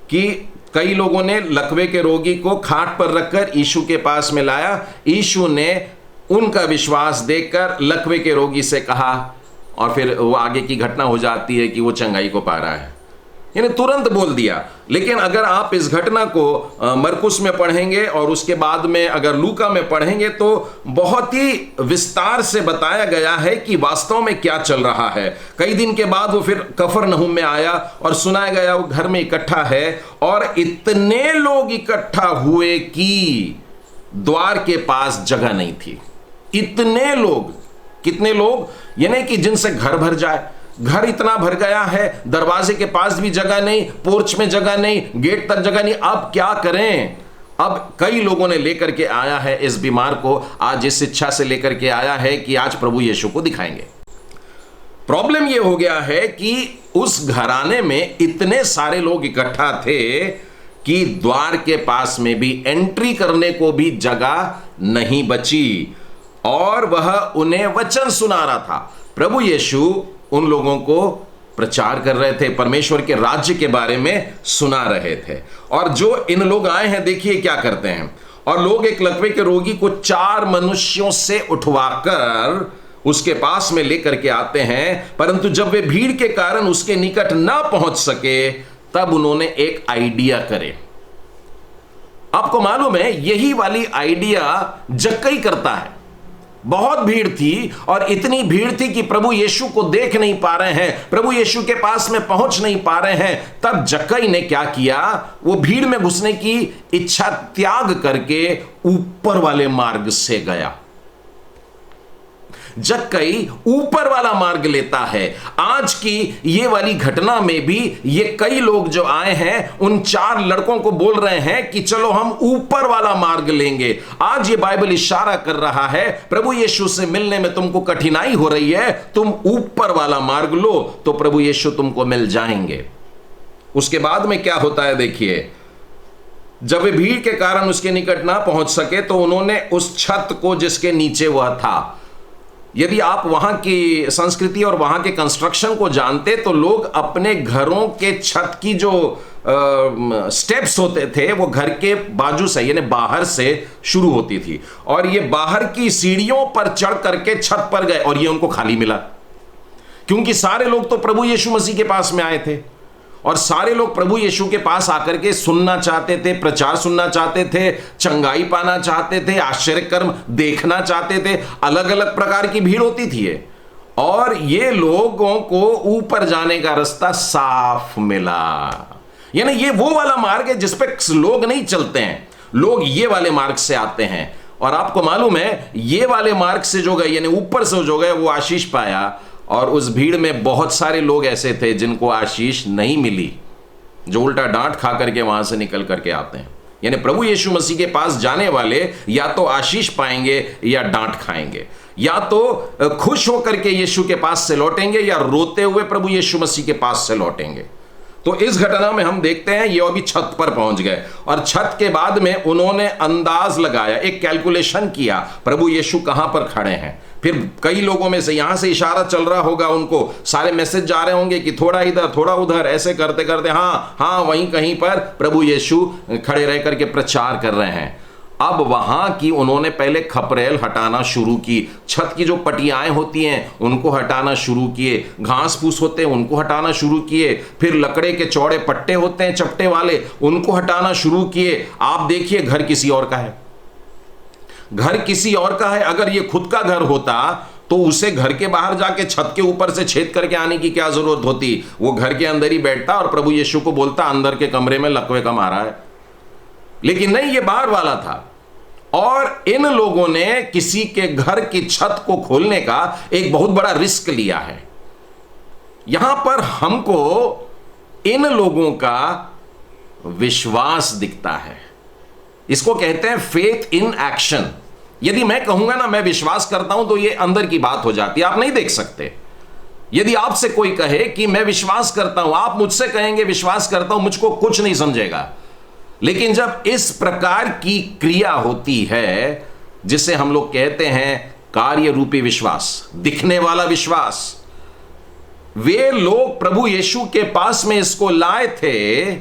कि कई लोगों ने लकवे के रोगी को खाट पर रखकर यीशु के पास में लाया। यीशु ने उनका विश्वास देखकर लकवे के रोगी से कहा, और फिर वो आगे की घटना हो जाती है कि वो चंगाई को पा रहा है, यानी तुरंत बोल दिया। लेकिन अगर आप इस घटना को मरकुस में पढ़ेंगे और उसके बाद में अगर लूका में पढ़ेंगे तो बहुत ही विस्तार से बताया गया है कि वास्तव में क्या चल रहा है। कई दिन के बाद वो फिर कफरनहूम में आया और सुनाया गया वो घर में इकट्ठा है, और इतने लोग इकट्ठा हुए कि द्वार के पास जगह नहीं थी। इतने लोग कितने लोग, यानी कि जिनसे घर भर जाए, घर इतना भर गया है, दरवाजे के पास भी जगह नहीं, पोर्च में जगह नहीं, गेट तक जगह नहीं, अब क्या करें। अब कई लोगों ने लेकर के आया है इस बीमार को, आज इस इच्छा से लेकर के आया है कि आज प्रभु यीशु को दिखाएंगे। प्रॉब्लम यह हो गया है कि उस घराने में इतने सारे लोग इकट्ठा थे कि द्वार के पास में भी एंट्री करने को भी जगह नहीं बची, और वह उन्हें वचन सुना रहा था। प्रभु यीशु उन लोगों को प्रचार कर रहे थे, परमेश्वर के राज्य के बारे में सुना रहे थे। और जो इन लोग आए हैं, देखिए क्या करते हैं। और लोग एक लकवे के रोगी को 4 मनुष्यों से उठवाकर उसके पास में लेकर के आते हैं, परंतु जब वे भीड़ के कारण उसके निकट ना पहुंच सके, तब उन्होंने एक आइडिया करे। आपको मालूम है, यही वाली आइडिया जक्कई करता है। बहुत भीड़ थी, और इतनी भीड़ थी कि प्रभु यीशु को देख नहीं पा रहे हैं, प्रभु यीशु के पास में पहुंच नहीं पा रहे हैं। तब जक्कई ने क्या किया, वो भीड़ में घुसने की इच्छा त्याग करके ऊपर वाले मार्ग से गया। जक्कई ऊपर वाला मार्ग लेता है। आज की ये वाली घटना में भी ये कई लोग जो आए हैं, उन 4 लड़कों को बोल रहे हैं कि चलो हम ऊपर वाला मार्ग लेंगे। आज ये बाइबल इशारा कर रहा है, प्रभु यीशु से मिलने में तुमको कठिनाई हो रही है, तुम ऊपर वाला मार्ग लो तो प्रभु यीशु तुमको मिल जाएंगे। उसके बाद में क्या होता है, देखिए, जब वे भीड़ के कारण उसके निकट ना पहुंच सके, तो उन्होंने उस छत को जिसके नीचे वह था, यदि आप वहां की संस्कृति और वहां के कंस्ट्रक्शन को जानते, तो लोग अपने घरों के छत की जो स्टेप्स होते थे, वो घर के बाजू से, यानी बाहर से शुरू होती थी, और ये बाहर की सीढ़ियों पर चढ़ करके छत पर गए, और ये उनको खाली मिला, क्योंकि सारे लोग तो प्रभु यीशु मसीह के पास में आए थे, और सारे लोग प्रभु यीशु के पास आकर के सुनना चाहते थे, प्रचार सुनना चाहते थे, चंगाई पाना चाहते थे, आश्चर्य कर्म देखना चाहते थे। अलग अलग प्रकार की भीड़ होती थी ये, और ये लोगों को ऊपर जाने का रास्ता साफ मिला। यानी ये वो वाला मार्ग है जिस पे लोग नहीं चलते हैं, लोग ये वाले मार्ग से आते हैं। और आपको मालूम है, ये वाले मार्ग से जो गए, यानी ऊपर से जो गए, वो आशीष पाया। और उस भीड़ में बहुत सारे लोग ऐसे थे जिनको आशीष नहीं मिली, जो उल्टा डांट खा करके वहां से निकल करके आते हैं। यानी प्रभु यीशु मसीह के पास जाने वाले या तो आशीष पाएंगे या डांट खाएंगे, या तो खुश होकर के यीशु के पास से लौटेंगे या रोते हुए प्रभु यीशु मसीह के पास से लौटेंगे। तो इस घटना में हम देखते हैं ये अभी छत पर पहुंच गए, और छत के बाद में उन्होंने अंदाज लगाया, एक कैलकुलेशन किया, प्रभु यीशु कहां पर खड़े हैं। फिर कई लोगों में से यहां से इशारा चल रहा होगा, उनको सारे मैसेज जा रहे होंगे कि थोड़ा इधर थोड़ा उधर, ऐसे करते करते हाँ वहीं कहीं पर प्रभु यीशु खड़े रह करके प्रचार कर रहे हैं। अब वहां की उन्होंने पहले खपरेल हटाना शुरू की, छत की जो पटियाएं होती हैं उनको हटाना शुरू किए, घास फूस होते हैं उनको हटाना शुरू किए, फिर लकड़े के चौड़े पट्टे होते हैं चपटे वाले, उनको हटाना शुरू किए। आप देखिए, घर किसी और का है, घर किसी और का है। अगर ये खुद का घर होता तो उसे घर के बाहर जाके छत के ऊपर से छेद करके आने की क्या जरूरत होती, वो घर के अंदर ही बैठता और प्रभु यीशु को बोलता अंदर के कमरे में लकवे का मारा है। लेकिन नहीं, ये बाहर वाला था। और इन लोगों ने किसी के घर की छत को खोलने का एक बहुत बड़ा रिस्क लिया है। यहां पर हमको इन लोगों का विश्वास दिखता है, इसको कहते हैं फेथ इन एक्शन। यदि मैं कहूंगा ना मैं विश्वास करता हूं, तो ये अंदर की बात हो जाती है, आप नहीं देख सकते। यदि आपसे कोई कहे कि मैं विश्वास करता हूं, आप मुझसे कहेंगे विश्वास करता हूं, मुझको कुछ नहीं समझेगा। लेकिन जब इस प्रकार की क्रिया होती है, जिसे हम लोग कहते हैं कार्य रूपी विश्वास, दिखने वाला विश्वास, वे लोग प्रभु यीशु के पास में इसको लाए थे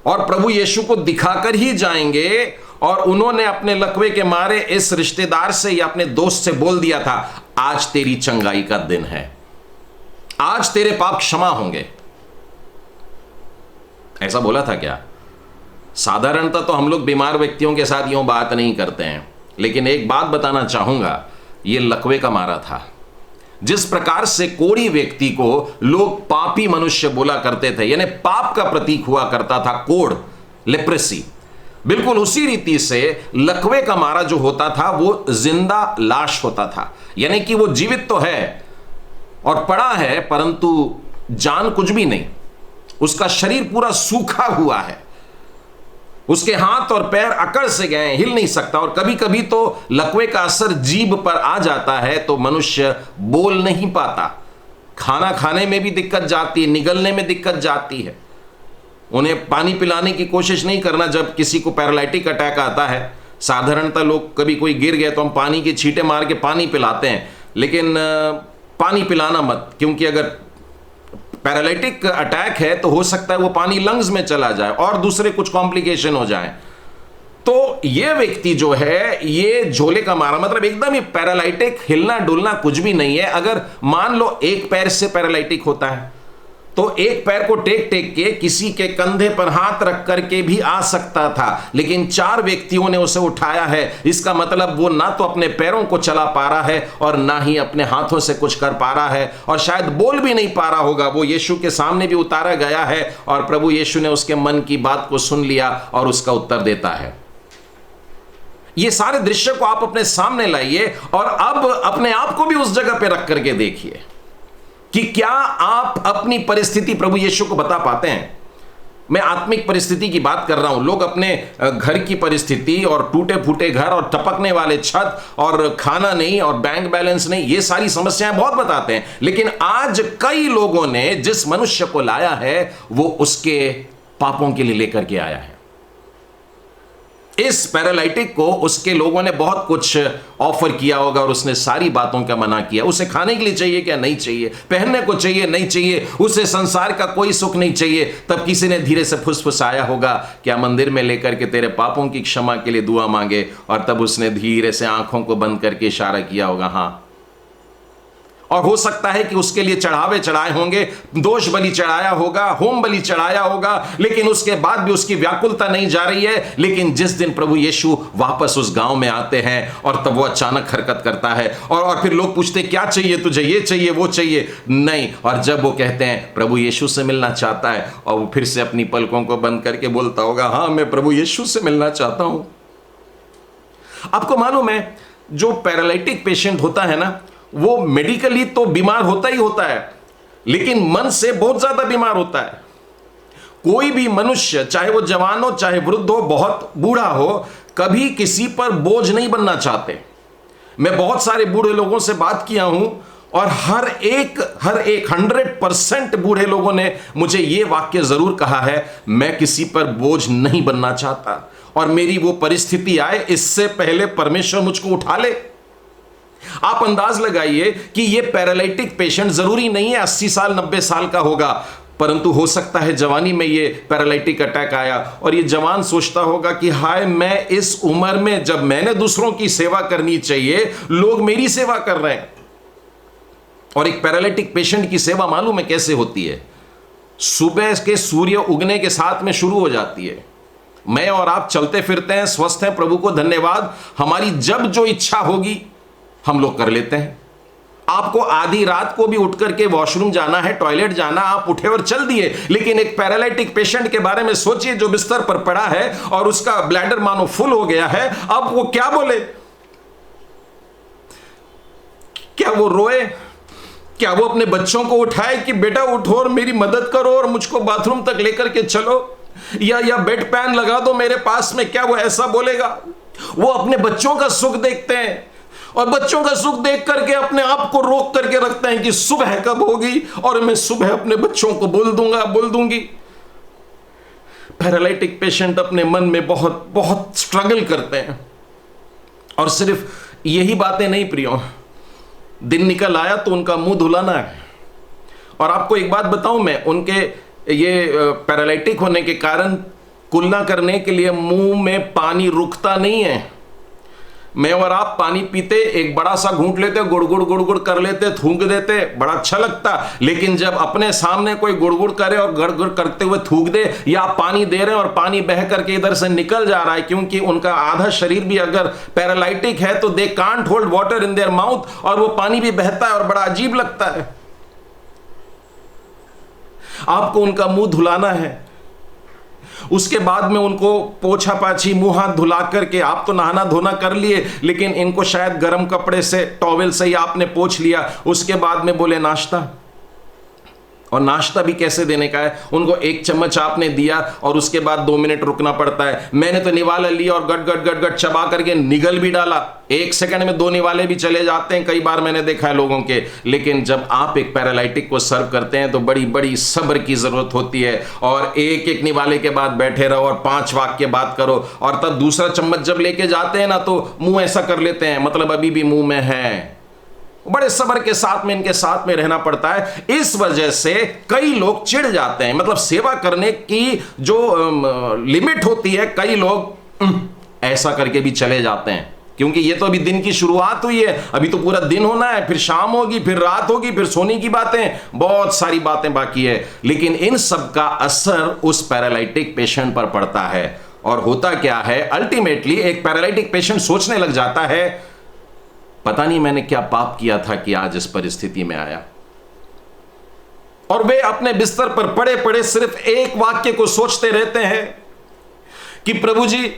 और प्रभु यीशु को दिखाकर ही जाएंगे। और उन्होंने अपने लकवे के मारे इस रिश्तेदार से या अपने दोस्त से बोल दिया था, आज तेरी चंगाई का दिन है, आज तेरे पाप क्षमा होंगे। ऐसा बोला था क्या? साधारणतः तो हम लोग बीमार व्यक्तियों के साथ यूं बात नहीं करते हैं, लेकिन एक बात बताना चाहूंगा, यह लकवे का मारा था। जिस प्रकार से कोढ़ी व्यक्ति को लोग पापी मनुष्य बोला करते थे, यानी पाप का प्रतीक हुआ करता था कोढ़, लेप्रेसी, बिल्कुल उसी रीति से लकवे का मारा जो होता था वो जिंदा लाश होता था, यानी कि वो जीवित तो है और पड़ा है परंतु जान कुछ भी नहीं, उसका शरीर पूरा सूखा हुआ है, उसके हाथ और पैर अकड़ से गए, हिल नहीं सकता। और कभी कभी तो लकवे का असर जीभ पर आ जाता है तो मनुष्य बोल नहीं पाता, खाना खाने में भी दिक्कत जाती है, निगलने में दिक्कत जाती है। उन्हें पानी पिलाने की कोशिश नहीं करना जब किसी को पैरालिटिक अटैक आता है। साधारणतः लोग कभी कोई गिर गए तो हम पानी की छींटे मार के पानी पिलाते हैं, लेकिन पानी पिलाना मत, क्योंकि अगर पैरालिटिक अटैक है तो हो सकता है वो पानी लंग्स में चला जाए और दूसरे कुछ कॉम्प्लिकेशन हो जाए। तो ये व्यक्ति जो है ये झोले का मारा, मतलब एकदम ही पैरालिटिक, हिलना डुलना कुछ भी नहीं है। अगर मान लो एक पैर से पैरालिटिक होता है तो एक पैर को टेक टेक के किसी के कंधे पर हाथ रख करके भी आ सकता था, लेकिन 4 व्यक्तियों ने उसे उठाया है। इसका मतलब वो ना तो अपने पैरों को चला पा रहा है और ना ही अपने हाथों से कुछ कर पा रहा है, और शायद बोल भी नहीं पा रहा होगा। वो यीशु के सामने भी उतारा गया है और प्रभु यीशु ने उसके मन की बात को सुन लिया और उसका उत्तर देता है। ये सारे दृश्य को आप अपने सामने लाइए और अब अपने आप को भी उस जगह पे रख करके देखिए कि क्या आप अपनी परिस्थिति प्रभु यीशु को बता पाते हैं। मैं आत्मिक परिस्थिति की बात कर रहा हूं। लोग अपने घर की परिस्थिति और टूटे फूटे घर और टपकने वाले छत और खाना नहीं और बैंक बैलेंस नहीं, ये सारी समस्याएं बहुत बताते हैं, लेकिन आज कई लोगों ने जिस मनुष्य को लाया है वो उसके पापों के लिए लेकर के आया है। इस पैरालिटिक को उसके लोगों ने बहुत कुछ ऑफर किया होगा और उसने सारी बातों का मना किया। उसे खाने के लिए चाहिए क्या? नहीं चाहिए। पहनने को चाहिए? नहीं चाहिए। उसे संसार का कोई सुख नहीं चाहिए। तब किसी ने धीरे से फुसफुसाया होगा, क्या मंदिर में लेकर के तेरे पापों की क्षमा के लिए दुआ मांगे, और तब उसने धीरे से आंखों को बंद करके इशारा किया होगा हाँ। और हो सकता है कि उसके लिए चढ़ावे चढ़ाए होंगे, दोष बलि चढ़ाया होगा, होम बलि चढ़ाया होगा, लेकिन उसके बाद भी उसकी व्याकुलता नहीं जा रही है। लेकिन जिस दिन प्रभु यीशु वापस उस गांव में आते हैं और तब वो अचानक हरकत करता है और फिर लोग पूछते क्या चाहिए तुझे, ये चाहिए वो चाहिए, नहीं। और जब वो कहते हैं प्रभु यीशु से मिलना चाहता है, और वो फिर से अपनी पलकों को बंद करके बोलता होगा हाँ मैं प्रभु यीशु से मिलना चाहता हूं। आपको मालूम है जो पैरालिटिक पेशेंट होता है ना, वो मेडिकली तो बीमार होता ही होता है, लेकिन मन से बहुत ज्यादा बीमार होता है। कोई भी मनुष्य, चाहे वो जवान हो चाहे वृद्ध हो, बहुत बूढ़ा हो, कभी किसी पर बोझ नहीं बनना चाहते। मैं बहुत सारे बूढ़े लोगों से बात किया हूं और हर एक 100% बूढ़े लोगों ने मुझे यह वाक्य जरूर कहा है, मैं किसी पर बोझ नहीं बनना चाहता और मेरी वो परिस्थिति आए इससे पहले परमेश्वर मुझको उठा ले। आप अंदाज लगाइए कि यह पैरालिटिक पेशेंट जरूरी नहीं है 80 साल 90 साल का होगा, परंतु हो सकता है जवानी में ये पैरालिटिक अटैक आया और ये जवान सोचता होगा कि हाय मैं इस उम्र में, जब मैंने दूसरों की सेवा करनी चाहिए, लोग मेरी सेवा कर रहे हैं। और एक पैरालिटिक पेशेंट की सेवा मालूम है कैसे होती है? सुबह के सूर्य उगने के साथ में शुरू हो जाती है। मैं और आप चलते फिरते हैं, स्वस्थ हैं, प्रभु को धन्यवाद। हमारी जब जो इच्छा होगी हम लोग कर लेते हैं। आपको आधी रात को भी उठ करके वॉशरूम जाना है, टॉयलेट जाना, आप उठे और चल दिए। लेकिन एक पैरालिटिक पेशेंट के बारे में सोचिए जो बिस्तर पर पड़ा है और उसका ब्लैडर मानो फुल हो गया है। अब वो क्या बोले? क्या वो रोए? क्या वो अपने बच्चों को उठाए कि बेटा उठो और मेरी मदद करो और मुझको बाथरूम तक लेकर के चलो, या बेड पैन लगा दो मेरे पास में? क्या वो ऐसा बोलेगा? वो अपने बच्चों का सुख देखते हैं और बच्चों का सुख देख करके अपने आप को रोक करके रखते हैं कि सुबह कब होगी और मैं सुबह अपने बच्चों को बोल दूंगी। पैरालिटिक पेशेंट अपने मन में बहुत बहुत स्ट्रगल करते हैं। और सिर्फ यही बातें नहीं प्रियो, दिन निकल आया तो उनका मुंह धुलाना है। और आपको एक बात बताऊं मैं, उनके ये पैरालिटिक होने के कारण कुल्ला करने के लिए मुंह में पानी रुकता नहीं है। मैं और आप पानी पीते, एक बड़ा सा घूंट लेते, गुड़गुड़ गुड़गुड़ कर लेते, थूक देते, बड़ा अच्छा लगता। लेकिन जब अपने सामने कोई गुड़गुड़ करे और गड़गड़ करते हुए थूक दे, या आप पानी दे रहे हैं और पानी बह करके इधर से निकल जा रहा है, क्योंकि उनका आधा शरीर भी अगर पैरालिटिक है तो they can't hold water in their mouth, और वो पानी भी बहता है और बड़ा अजीब लगता है। आपको उनका मुंह धुलाना है। उसके बाद में उनको पोछा पाछी मुंह हाथ धुला करके, आप तो नहाना धोना कर लिए, लेकिन इनको शायद गर्म कपड़े से, टॉवेल से ही आपने पोंछ लिया। उसके बाद में बोले नाश्ता, और नाश्ता भी कैसे देने का है, उनको 1 चम्मच आपने दिया और उसके बाद 2 मिनट रुकना पड़ता है। मैंने तो निवाला लिया और गट गट गट गट चबा करके निगल भी डाला, 1 सेकंड में 2 निवाले भी चले जाते हैं, कई बार मैंने देखा है लोगों के। लेकिन जब आप एक पैरालाइटिक को सर्व करते हैं तो बड़ी बड़ी सब्र की जरूरत होती है, और एक एक निवाले के बाद बैठे रहो और 5 वाक्य बात करो, और तब दूसरा चम्मच जब लेके जाते हैं ना तो मुंह ऐसा कर लेते हैं, मतलब अभी भी मुंह में है। बड़े सब्र के साथ में इनके साथ में रहना पड़ता है। इस वजह से कई लोग चिढ़ जाते हैं, मतलब सेवा करने की जो लिमिट होती है, कई लोग ऐसा करके भी चले जाते हैं, क्योंकि ये तो अभी दिन की शुरुआत हुई है, अभी तो पूरा दिन होना है, फिर शाम होगी, फिर रात होगी, फिर सोने की बातें, बहुत सारी बातें बाकी है। लेकिन इन सब का असर उस पैरालाइटिक पेशेंट पर पड़ता है, और होता क्या है, अल्टीमेटली एक पैरालाइटिक पेशेंट सोचने लग जाता है, पता नहीं मैंने क्या पाप किया था कि आज इस परिस्थिति में आया। और वे अपने बिस्तर पर पड़े पड़े सिर्फ एक वाक्य को सोचते रहते हैं कि प्रभु जी,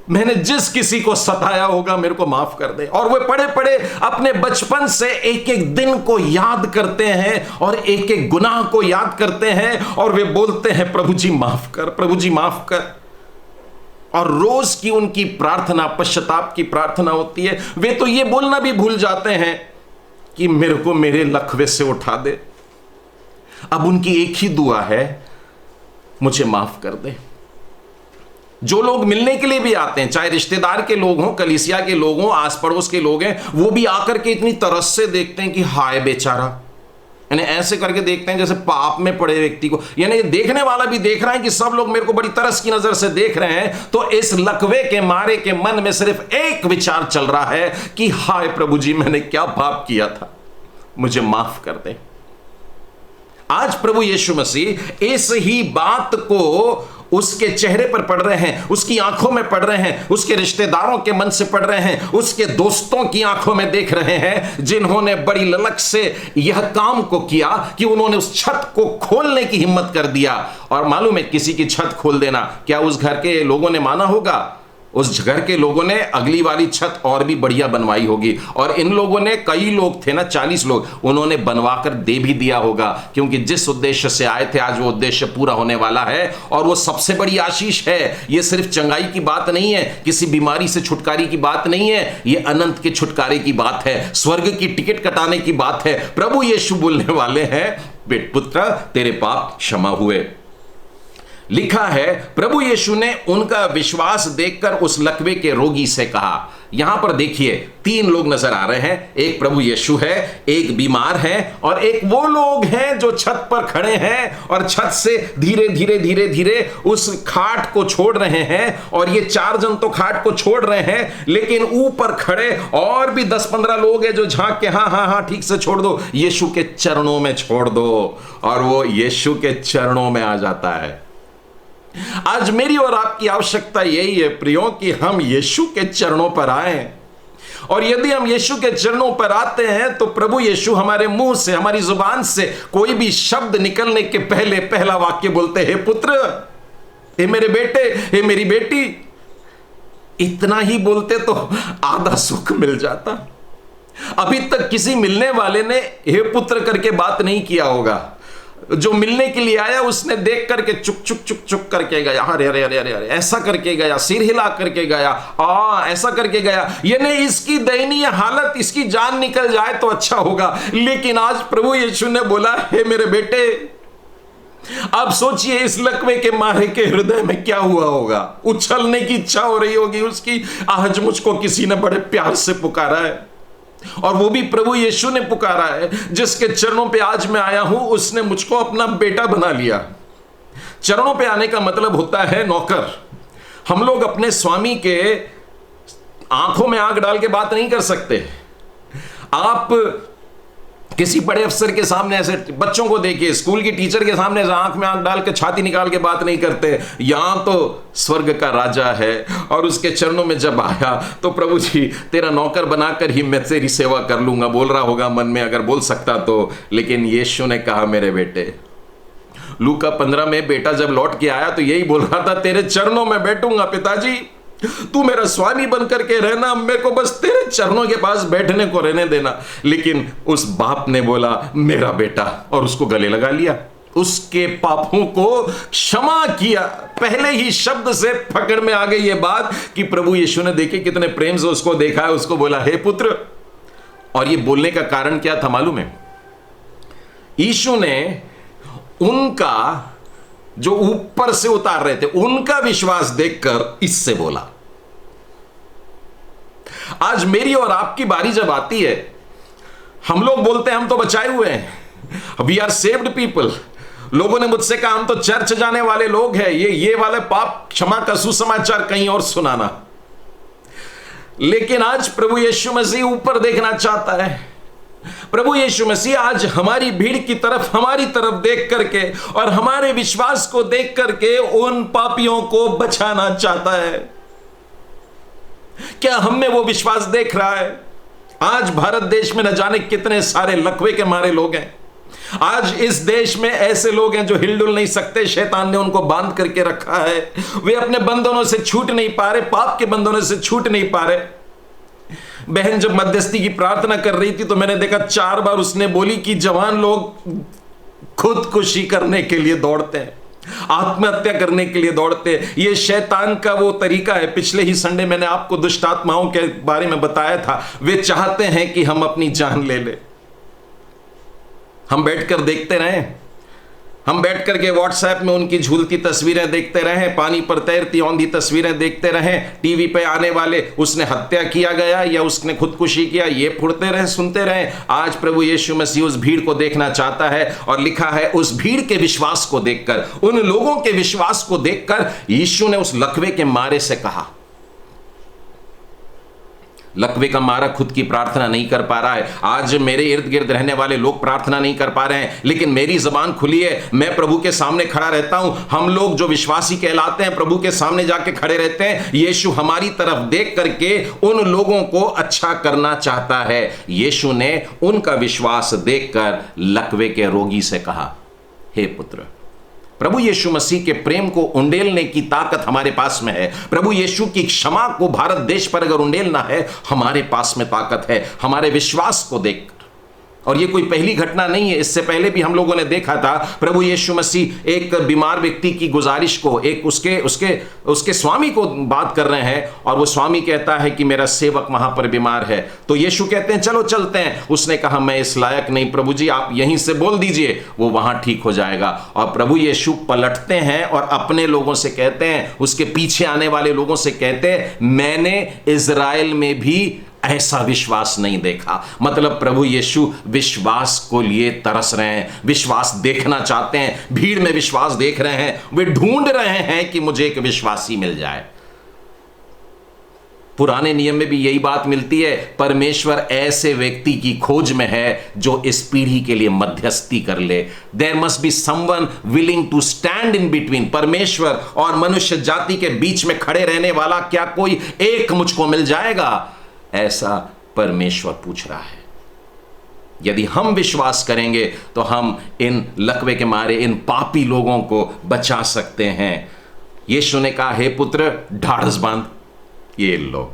मैंने जिस किसी को सताया होगा मेरे को माफ कर दे। और वे पड़े पड़े अपने बचपन से एक एक दिन को याद करते हैं और एक एक गुनाह को याद करते हैं, और वे बोलते हैं प्रभु जी माफ कर, प्रभु जी माफ कर। और रोज की उनकी प्रार्थना पश्चाताप की प्रार्थना होती है। वे तो ये बोलना भी भूल जाते हैं कि मेरे को मेरे लकवे से उठा दे। अब उनकी एक ही दुआ है, मुझे माफ कर दे। जो लोग मिलने के लिए भी आते हैं, चाहे रिश्तेदार के लोग हों, कलीसिया के लोग हों, आस पड़ोस के लोग हैं, वो भी आकर के इतनी तरस से देखते हैं कि हाय बेचारा, यानी ऐसे करके देखते हैं जैसे पाप में पड़े व्यक्ति को, यानी देखने वाला भी देख रहा है कि सब लोग मेरे को बड़ी तरस की नजर से देख रहे हैं। तो इस लकवे के मारे के मन में सिर्फ एक विचार चल रहा है कि हाय प्रभु जी, मैंने क्या पाप किया था, मुझे माफ कर दे। आज प्रभु यीशु मसीह इस ही बात को उसके चेहरे पर पढ़ रहे हैं, उसकी आंखों में पढ़ रहे हैं, उसके रिश्तेदारों के मन से पढ़ रहे हैं, उसके दोस्तों की आंखों में देख रहे हैं, जिन्होंने बड़ी ललक से यह काम को किया कि उन्होंने उस छत को खोलने की हिम्मत कर दिया। और मालूम है, किसी की छत खोल देना, क्या उस घर के लोगों ने माना होगा? उस घर के लोगों ने अगली वाली छत और भी बढ़िया बनवाई होगी, और इन लोगों ने, कई लोग थे ना, 40 लोग, उन्होंने बनवाकर दे भी दिया होगा, क्योंकि जिस उद्देश्य से आए थे आज वो उद्देश्य पूरा होने वाला है। और वो सबसे बड़ी आशीष है। ये सिर्फ चंगाई की बात नहीं है, किसी बीमारी से छुटकारे की बात नहीं है, ये अनंत के छुटकारे की बात है, स्वर्ग की टिकट कटाने की बात है। प्रभु यीशु बोलने वाले हैं, बेट पुत्र, तेरे पाप क्षमा हुए। लिखा है, प्रभु यीशु ने उनका विश्वास देखकर उस लकवे के रोगी से कहा। यहां पर देखिए 3 लोग नजर आ रहे हैं, एक प्रभु यीशु है, एक बीमार है, और एक वो लोग हैं जो छत पर खड़े हैं और छत से धीरे धीरे धीरे धीरे उस खाट को छोड़ रहे हैं। और ये 4 जन तो खाट को छोड़ रहे हैं, लेकिन ऊपर खड़े और भी 10-15 लोग हैं जो झांक के हाँ हाँ हाँ ठीक से छोड़ दो, यीशु के चरणों में छोड़ दो। और वो यीशु के चरणों में आ जाता है। आज मेरी और आपकी आवश्यकता यही है प्रियो, कि हम यीशु के चरणों पर आएं। और यदि हम यीशु के चरणों पर आते हैं तो प्रभु यीशु हमारे मुंह से, हमारी जुबान से कोई भी शब्द निकलने के पहले पहला वाक्य बोलते हैं, पुत्र, हे मेरे बेटे, हे मेरी बेटी। इतना ही बोलते तो आधा सुख मिल जाता। अभी तक किसी मिलने वाले ने हे पुत्र करके बात नहीं किया होगा। जो मिलने के लिए आया उसने देख करके चुक चुक चुक चुक करके गया, अरे अरे अरे अरे अरे, ऐसा करके गया, सिर हिला करके गया, ऐसा करके गया, यानी इसकी दयनीय हालत, इसकी जान निकल जाए तो अच्छा होगा। लेकिन आज प्रभु यीशु ने बोला, हे मेरे बेटे। अब सोचिए इस लकवे के मारे के हृदय में क्या हुआ होगा। उछलने की इच्छा हो रही होगी उसकी, आज मुझको किसी ने बड़े प्यार से पुकारा है। और वो भी प्रभु यीशु ने पुकारा है, जिसके चरणों पे आज मैं आया हूं, उसने मुझको अपना बेटा बना लिया। चरणों पे आने का मतलब होता है नौकर। हम लोग अपने स्वामी के आंखों में आंख डाल के बात नहीं कर सकते। आप किसी बड़े अफसर के सामने ऐसे, बच्चों को देखिए, स्कूल की टीचर के सामने ऐसे आंख में आंख डाल के छाती निकाल के बात नहीं करते। यहां तो स्वर्ग का राजा है, और उसके चरणों में जब आया तो प्रभु जी, तेरा नौकर बनाकर ही मैं तेरी सेवा कर लूंगा, बोल रहा होगा मन में, अगर बोल सकता तो। लेकिन यीशु ने कहा, मेरे बेटे, लूका 15 में बेटा जब लौट के आया तो यही बोल रहा था, तेरे चरणों में बैठूंगा पिताजी, तू मेरा स्वामी बन करके रहना, मेरे को बस तेरे चरणों के पास बैठने को रहने देना। लेकिन उस बाप ने बोला मेरा बेटा, और उसको गले लगा लिया, उसके पापों को क्षमा किया। पहले ही शब्द से पकड़ में आ गई ये बात कि प्रभु यीशु ने देखे कितने प्रेम से उसको देखा है, उसको बोला हे पुत्र। और ये बोलने का कारण क्या था मालूम है? यीशु ने उनका जो ऊपर से उतार रहे थे उनका विश्वास देखकर इससे बोला। आज मेरी और आपकी बारी जब आती है, हम लोग बोलते हैं हम तो बचाए हुए हैं, वी आर सेव्ड पीपल। लोगों ने मुझसे कहा हम तो चर्च जाने वाले लोग हैं, ये वाले पाप क्षमा का सुसमाचार कहीं और सुनाना। लेकिन आज प्रभु यीशु मसीह ऊपर देखना चाहता है। प्रभु यीशु मसीह आज हमारी भीड़ की तरफ, हमारी तरफ देख करके और हमारे विश्वास को देख करके उन पापियों को बचाना चाहता है। क्या हम में वो विश्वास देख रहा है? आज भारत देश में न जाने कितने सारे लकवे के मारे लोग हैं। आज इस देश में ऐसे लोग हैं जो हिलडुल नहीं सकते, शैतान ने उनको बांध करके रखा है, वे अपने बंधनों से छूट नहीं पा रहे, पाप के बंधनों से छूट नहीं पा रहे। बहन जब मध्यस्थी की प्रार्थना कर रही थी तो मैंने देखा 4 बार उसने बोली कि जवान लोग खुदकुशी करने के लिए दौड़ते हैं, आत्महत्या करने के लिए दौड़ते हैं। ये शैतान का वो तरीका है। पिछले ही संडे मैंने आपको दुष्ट आत्माओं के बारे में बताया था। वे चाहते हैं कि हम अपनी जान ले ले। हम बैठकर देखते रहें, हम बैठ करके व्हाट्सएप में उनकी झूलती तस्वीरें देखते रहें, पानी पर तैरती औंधी तस्वीरें देखते रहें, टीवी पे आने वाले उसने हत्या किया गया या उसने खुदकुशी किया, ये फुड़ते रहें, सुनते रहें। आज प्रभु यीशु मसीह उस भीड़ को देखना चाहता है और लिखा है उस भीड़ के विश्वास को देखकर, उन लोगों के विश्वास को देखकर यीशु ने उस लकवे के मारे से कहा। लकवे का मारा खुद की प्रार्थना नहीं कर पा रहा है। आज मेरे इर्द गिर्द रहने वाले लोग प्रार्थना नहीं कर पा रहे हैं, लेकिन मेरी जबान खुली है, मैं प्रभु के सामने खड़ा रहता हूं। हम लोग जो विश्वासी कहलाते हैं प्रभु के सामने जाके खड़े रहते हैं। यीशु हमारी तरफ देख करके उन लोगों को अच्छा करना चाहता है। यीशु ने उनका विश्वास देखकर लकवे के रोगी से कहा, हे पुत्र। प्रभु यीशु मसीह के प्रेम को उंडेलने की ताकत हमारे पास में है। प्रभु यीशु की क्षमा को भारत देश पर अगर उंडेलना है, हमारे पास में ताकत है, हमारे विश्वास को देखकर। और ये कोई पहली घटना नहीं है, इससे पहले भी हम लोगों ने देखा था। प्रभु यीशु मसीह एक बीमार व्यक्ति की गुजारिश को, एक उसके स्वामी को बात कर रहे हैं और वो स्वामी कहता है कि मेरा सेवक वहां पर बीमार है। तो यीशु कहते हैं चलो चलते हैं। उसने कहा मैं इस लायक नहीं प्रभु जी, आप यहीं से बोल दीजिए, वो वहां ठीक हो जाएगा। और प्रभु यीशु पलटते हैं और अपने लोगों से कहते हैं, उसके पीछे आने वाले लोगों से कहते हैं, मैंने इजराइल में भी ऐसा विश्वास नहीं देखा। मतलब प्रभु यीशु विश्वास को लिए तरस रहे हैं, विश्वास देखना चाहते हैं, भीड़ में विश्वास देख रहे हैं, वे ढूंढ रहे हैं कि मुझे एक विश्वासी मिल जाए। पुराने नियम में भी यही बात मिलती है, परमेश्वर ऐसे व्यक्ति की खोज में है जो इस पीढ़ी के लिए मध्यस्थी कर ले। There must be someone willing to stand in between. परमेश्वर और मनुष्य जाति के बीच में खड़े रहने वाला क्या कोई एक मुझको मिल जाएगा? ऐसा परमेश्वर पूछ रहा है। यदि हम विश्वास करेंगे तो हम इन लकवे के मारे इन पापी लोगों को बचा सकते हैं। यीशु ने कहा, हे पुत्र ढाढ़स बांध। ये लो,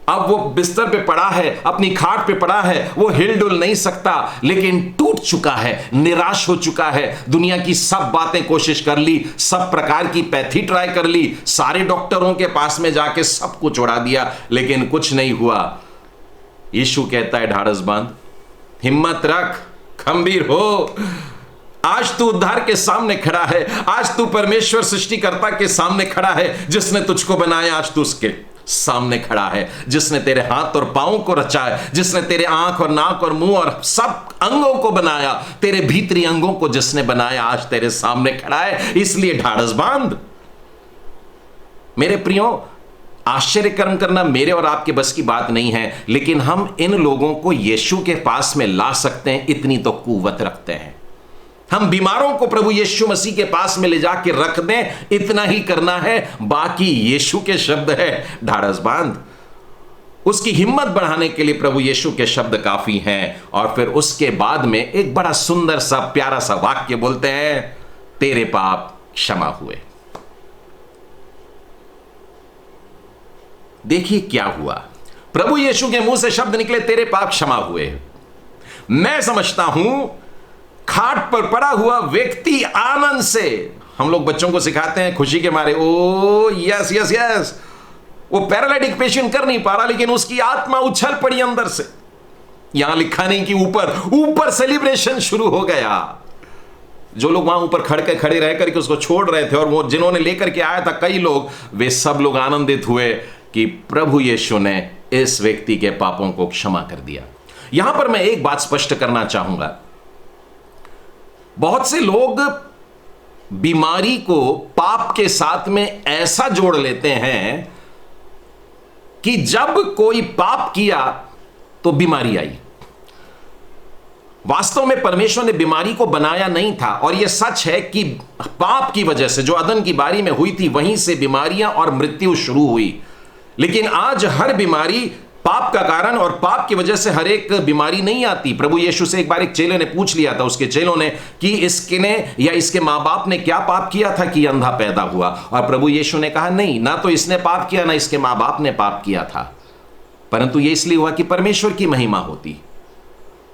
अब वो बिस्तर पे पड़ा है, अपनी खाट पे पड़ा है, वो हिलडुल नहीं सकता, लेकिन टूट चुका है, निराश हो चुका है। दुनिया की सब बातें कोशिश कर ली, सब प्रकार की पैथी ट्राई कर ली, सारे डॉक्टरों के पास में जाके सब कुछ उड़ा दिया, लेकिन कुछ नहीं हुआ। यीशु कहता है ढाढ़स बांध, हिम्मत रख, खंबीर हो। आज तू उद्धार के सामने खड़ा है, आज तू परमेश्वर सृष्टिकर्ता के सामने खड़ा है, जिसने तुझको बनाया। आज तू उसके सामने खड़ा है, जिसने तेरे हाथ और पांव को रचा है, जिसने तेरे आंख और नाक और मुंह और सब अंगों को बनाया, तेरे भीतरी अंगों को जिसने बनाया, आज तेरे सामने खड़ा है। इसलिए ढाढ़स बांध। मेरे प्रियो, आश्चर्य कर्म करना मेरे और आपके बस की बात नहीं है, लेकिन हम इन लोगों को यीशु के पास में ला सकते हैं, इतनी तो कुव्वत रखते हैं। हम बीमारों को प्रभु यीशु मसीह के पास में ले जाके रख दें, इतना ही करना है। बाकी यीशु के शब्द है ढाढ़स बांध। उसकी हिम्मत बढ़ाने के लिए प्रभु यीशु के शब्द काफी हैं। और फिर उसके बाद में एक बड़ा सुंदर सा प्यारा सा वाक्य बोलते हैं, तेरे पाप क्षमा हुए। देखिए क्या हुआ, प्रभु यीशु के मुंह से शब्द निकले, तेरे पाप क्षमा हुए। मैं समझता हूं खाट पर पड़ा हुआ व्यक्ति आनंद से, हम लोग बच्चों को सिखाते हैं खुशी के मारे, ओ यस यस यस, वो पैरालिटिक पेशेंट कर नहीं पा रहा, लेकिन उसकी आत्मा उछल पड़ी अंदर से। यहां लिखा नहीं कि ऊपर सेलिब्रेशन शुरू हो गया। जो लोग वहां ऊपर खड़े रह करके उसको छोड़ रहे थे, और वो जिन्होंने लेकर के आया था कई लोग, वे सब लोग आनंदित हुए कि प्रभु यीशु ने इस व्यक्ति के पापों को क्षमा कर दिया। यहां पर मैं एक बात स्पष्ट करना चाहूंगा, बहुत से लोग बीमारी को पाप के साथ में ऐसा जोड़ लेते हैं कि जब कोई पाप किया तो बीमारी आई। वास्तव में परमेश्वर ने बीमारी को बनाया नहीं था, और यह सच है कि पाप की वजह से जो अदन की बारी में हुई थी, वहीं से बीमारियां और मृत्यु शुरू हुई। लेकिन आज हर बीमारी पाप का कारण, और पाप की वजह से हर एक बीमारी नहीं आती। प्रभु यीशु से एक बार एक चेले ने पूछ लिया था, उसके चेलों ने, कि इसने या इसके मां बाप ने क्या पाप किया था कि अंधा पैदा हुआ? और प्रभु यीशु ने कहा, नहीं, ना तो इसने पाप किया, ना इसके मां बाप ने पाप किया था, परंतु यह इसलिए हुआ कि परमेश्वर की महिमा होती।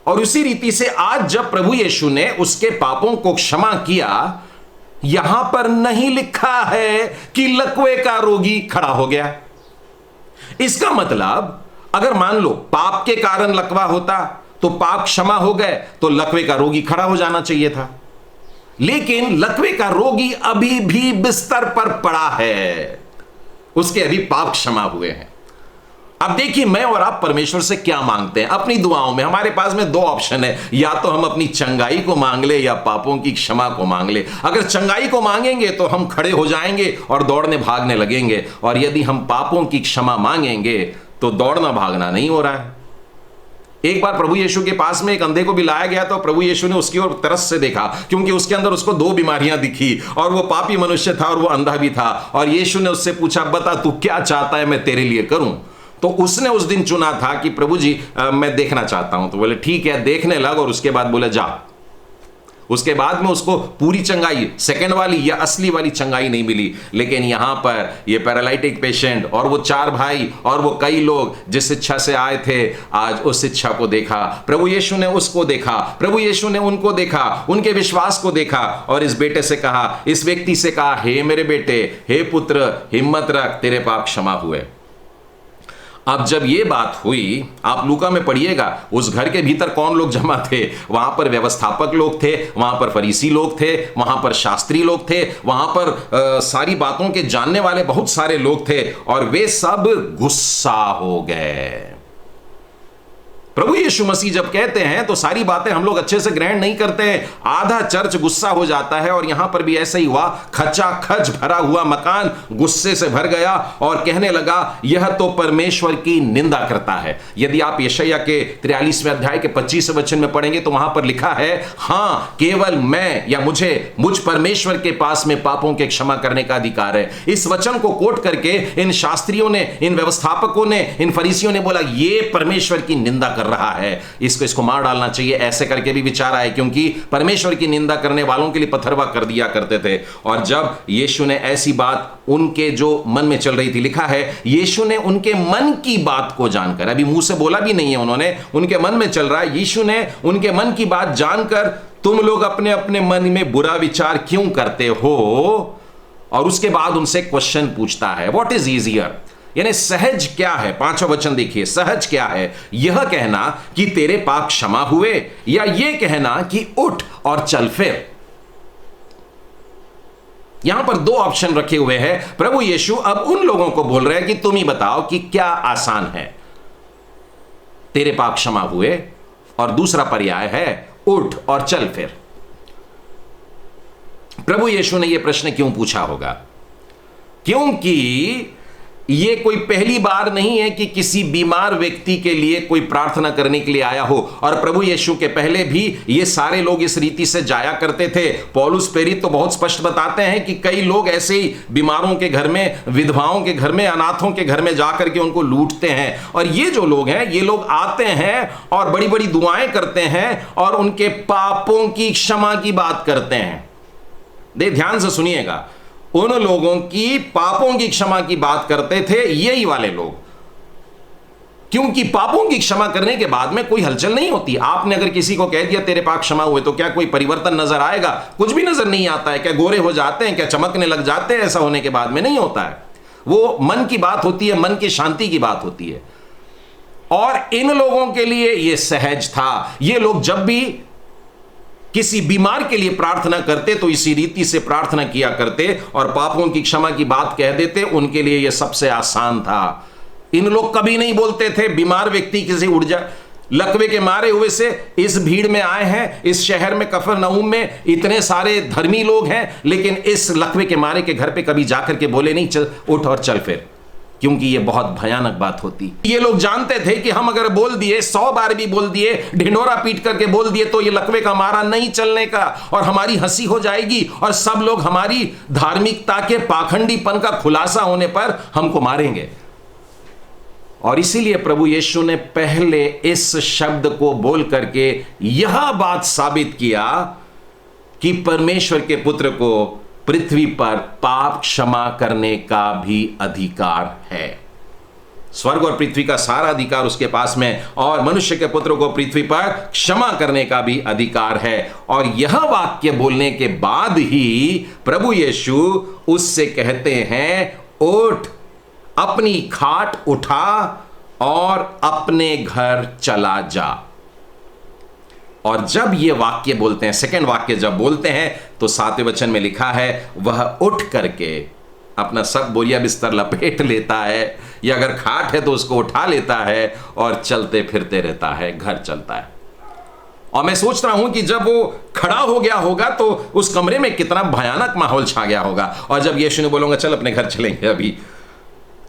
और उसी रीति से आज जब प्रभु यीशु ने उसके पापों को क्षमा किया, यहां पर नहीं लिखा है कि लकवे का रोगी खड़ा हो गया। इसका मतलब, अगर मान लो पाप के कारण लकवा होता तो पाप क्षमा हो गए, तो लकवे का रोगी खड़ा हो जाना चाहिए था। लेकिन लकवे का रोगी अभी भी बिस्तर पर पड़ा है, उसके अभी पाप क्षमा हुए हैं। अब देखिए, मैं और आप परमेश्वर से क्या मांगते हैं अपनी दुआओं में? हमारे पास में दो ऑप्शन है, या तो हम अपनी चंगाई को मांग ले या पापों की क्षमा को मांग ले। अगर चंगाई को मांगेंगे तो हम खड़े हो जाएंगे और दौड़ने भागने लगेंगे, और यदि हम पापों की क्षमा मांगेंगे तो दौड़ना भागना नहीं हो रहा है। एक बार प्रभु यीशु के पास में एक अंधे को भी लाया गया, तो प्रभु यीशु ने उसकी ओर तरस से देखा, क्योंकि उसके अंदर उसको दो बीमारियां दिखी, और वो पापी मनुष्य था और वो अंधा भी था। और यीशु ने उससे पूछा, बता तू क्या चाहता है मैं तेरे लिए करूं? तो उसने उस दिन चुना था कि प्रभु जी मैं देखना चाहता हूं। तो बोले ठीक है, देखने लग, और उसके बाद बोले जा। उसके बाद में उसको पूरी चंगाई, सेकंड वाली या असली वाली चंगाई नहीं मिली। लेकिन यहां पर ये पैरालिटिक पेशेंट और वो चार भाई और वो कई लोग जिस इच्छा से आए थे, आज उस इच्छा को देखा। प्रभु यीशु ने उसको देखा, प्रभु यीशु ने उनको देखा, उनके विश्वास को देखा, और इस बेटे से कहा, इस व्यक्ति से कहा, हे मेरे बेटे, हे पुत्र, हिम्मत रख, तेरे पाप क्षमा हुए। अब जब ये बात हुई, आप लूका में पढ़िएगा, उस घर के भीतर कौन लोग जमा थे? वहां पर व्यवस्थापक लोग थे, वहां पर फरीसी लोग थे, वहां पर शास्त्री लोग थे, वहां पर सारी बातों के जानने वाले बहुत सारे लोग थे, और वे सब गुस्सा हो गए। प्रभु यीशु मसीह जब कहते हैं तो सारी बातें हम लोग अच्छे से ग्रहण नहीं करते हैं। आधा चर्च गुस्सा हो जाता है, और यहां पर भी ऐसा ही हुआ। खचाखच भरा हुआ मकान गुस्से से भर गया और कहने लगा, यह तो परमेश्वर की निंदा करता है। यदि आप यशायाह के 43वें अध्याय के 25वें वचन में पढ़ेंगे तो वहां पर लिखा है, हां, केवल मैं या मुझ परमेश्वर के पास में पापों के क्षमा करने का अधिकार है। इस वचन को कोट करके इन शास्त्रियों ने, इन व्यवस्थापकों ने, इन फरीसियों ने बोला, यह परमेश्वर की निंदा कर रहा है, इसको मार डालना चाहिए। ऐसे करके भी विचार आए, क्योंकि परमेश्वर की निंदा करने वालों के लिए पत्थरवा कर दिया करते थे। और जब यीशु ने ऐसी बात उनके जो मन में चल रही थी, लिखा है यीशु ने उनके मन की बात को जानकर, अभी मुंह से बोला भी नहीं है उन्होंने, उनके मन में चल रहा है, यीशु ने उनके मन की बात जानकर, तुम लोग अपने अपने मन में बुरा विचार क्यों करते हो? और उसके बाद उनसे क्वेश्चन पूछता है, व्हाट इज ईजियर, यानी सहज क्या है? 5वां वचन देखिए, सहज क्या है? यह कहना कि तेरे पाप क्षमा हुए, या यह कहना कि उठ और चल फिर? यहां पर दो ऑप्शन रखे हुए हैं। प्रभु यीशु अब उन लोगों को बोल रहे हैं कि तुम ही बताओ कि क्या आसान है, तेरे पाप क्षमा हुए, और दूसरा पर्याय है उठ और चल फिर। प्रभु यीशु ने यह प्रश्न क्यों पूछा होगा? क्योंकि ये कोई पहली बार नहीं है कि किसी बीमार व्यक्ति के लिए कोई प्रार्थना करने के लिए आया हो। और प्रभु यीशु के पहले भी ये सारे लोग इस रीति से जाया करते थे। पौलुस प्रेरित तो बहुत स्पष्ट बताते हैं कि कई लोग ऐसे ही बीमारों के घर में, विधवाओं के घर में, अनाथों के घर में जाकर के उनको लूटते हैं। और ये जो लोग हैं, ये लोग आते हैं और बड़ी बड़ी दुआएं करते हैं और उनके पापों की क्षमा की बात करते हैं। ध्यान से सुनिएगा, उन लोगों की पापों की क्षमा की बात करते थे यही वाले लोग, क्योंकि पापों की क्षमा करने के बाद में कोई हलचल नहीं होती। आपने अगर किसी को कह दिया तेरे पाप क्षमा हुए, तो क्या कोई परिवर्तन नजर आएगा? कुछ भी नजर नहीं आता है। क्या गोरे हो जाते हैं? क्या चमकने लग जाते हैं? ऐसा होने के बाद में नहीं होता है। वो मन की बात होती है, मन की शांति की बात होती है। और इन लोगों के लिए यह सहज था। ये लोग जब भी किसी बीमार के लिए प्रार्थना करते तो इसी रीति से प्रार्थना किया करते और पापों की क्षमा की बात कह देते। उनके लिए यह सबसे आसान था। इन लोग कभी नहीं बोलते थे बीमार व्यक्ति किसी उठ जा, लकवे के मारे हुए से इस भीड़ में आए हैं, इस शहर में कफरनहूम में इतने सारे धर्मी लोग हैं, लेकिन इस लकवे के मारे के घर पे कभी जाकर के बोले नहीं चल उठ और चल फिर, क्योंकि ये बहुत भयानक बात होती। ये लोग जानते थे कि हम अगर बोल दिए, 100 बार भी बोल दिए, ढिंढोरा पीट करके बोल दिए, तो ये लकवे का मारा नहीं चलने का और हमारी हंसी हो जाएगी और सब लोग हमारी धार्मिकता के पाखंडीपन का खुलासा होने पर हमको मारेंगे। और इसीलिए प्रभु यीशु ने पहले इस शब्द को बोल करके यह बात साबित किया कि परमेश्वर के पुत्र को पृथ्वी पर पाप क्षमा करने का भी अधिकार है। स्वर्ग और पृथ्वी का सारा अधिकार उसके पास में, और मनुष्य के पुत्र को पृथ्वी पर क्षमा करने का भी अधिकार है। और यह वाक्य बोलने के बाद ही प्रभु यीशु उससे कहते हैं, उठ, अपनी खाट उठा और अपने घर चला जा। और जब ये वाक्य बोलते हैं, सेकंड वाक्य जब बोलते हैं, तो 7वें वचन में लिखा है, वह उठ करके अपना सब बोरिया बिस्तर लपेट लेता है, या अगर खाट है तो उसको उठा लेता है और चलते फिरते रहता है, घर चलता है। और मैं सोच रहा हूं कि जब वो खड़ा हो गया होगा तो उस कमरे में कितना भयानक माहौल छा गया होगा। और जब यीशु ने बोलूंगा चल अपने घर चलेंगे अभी,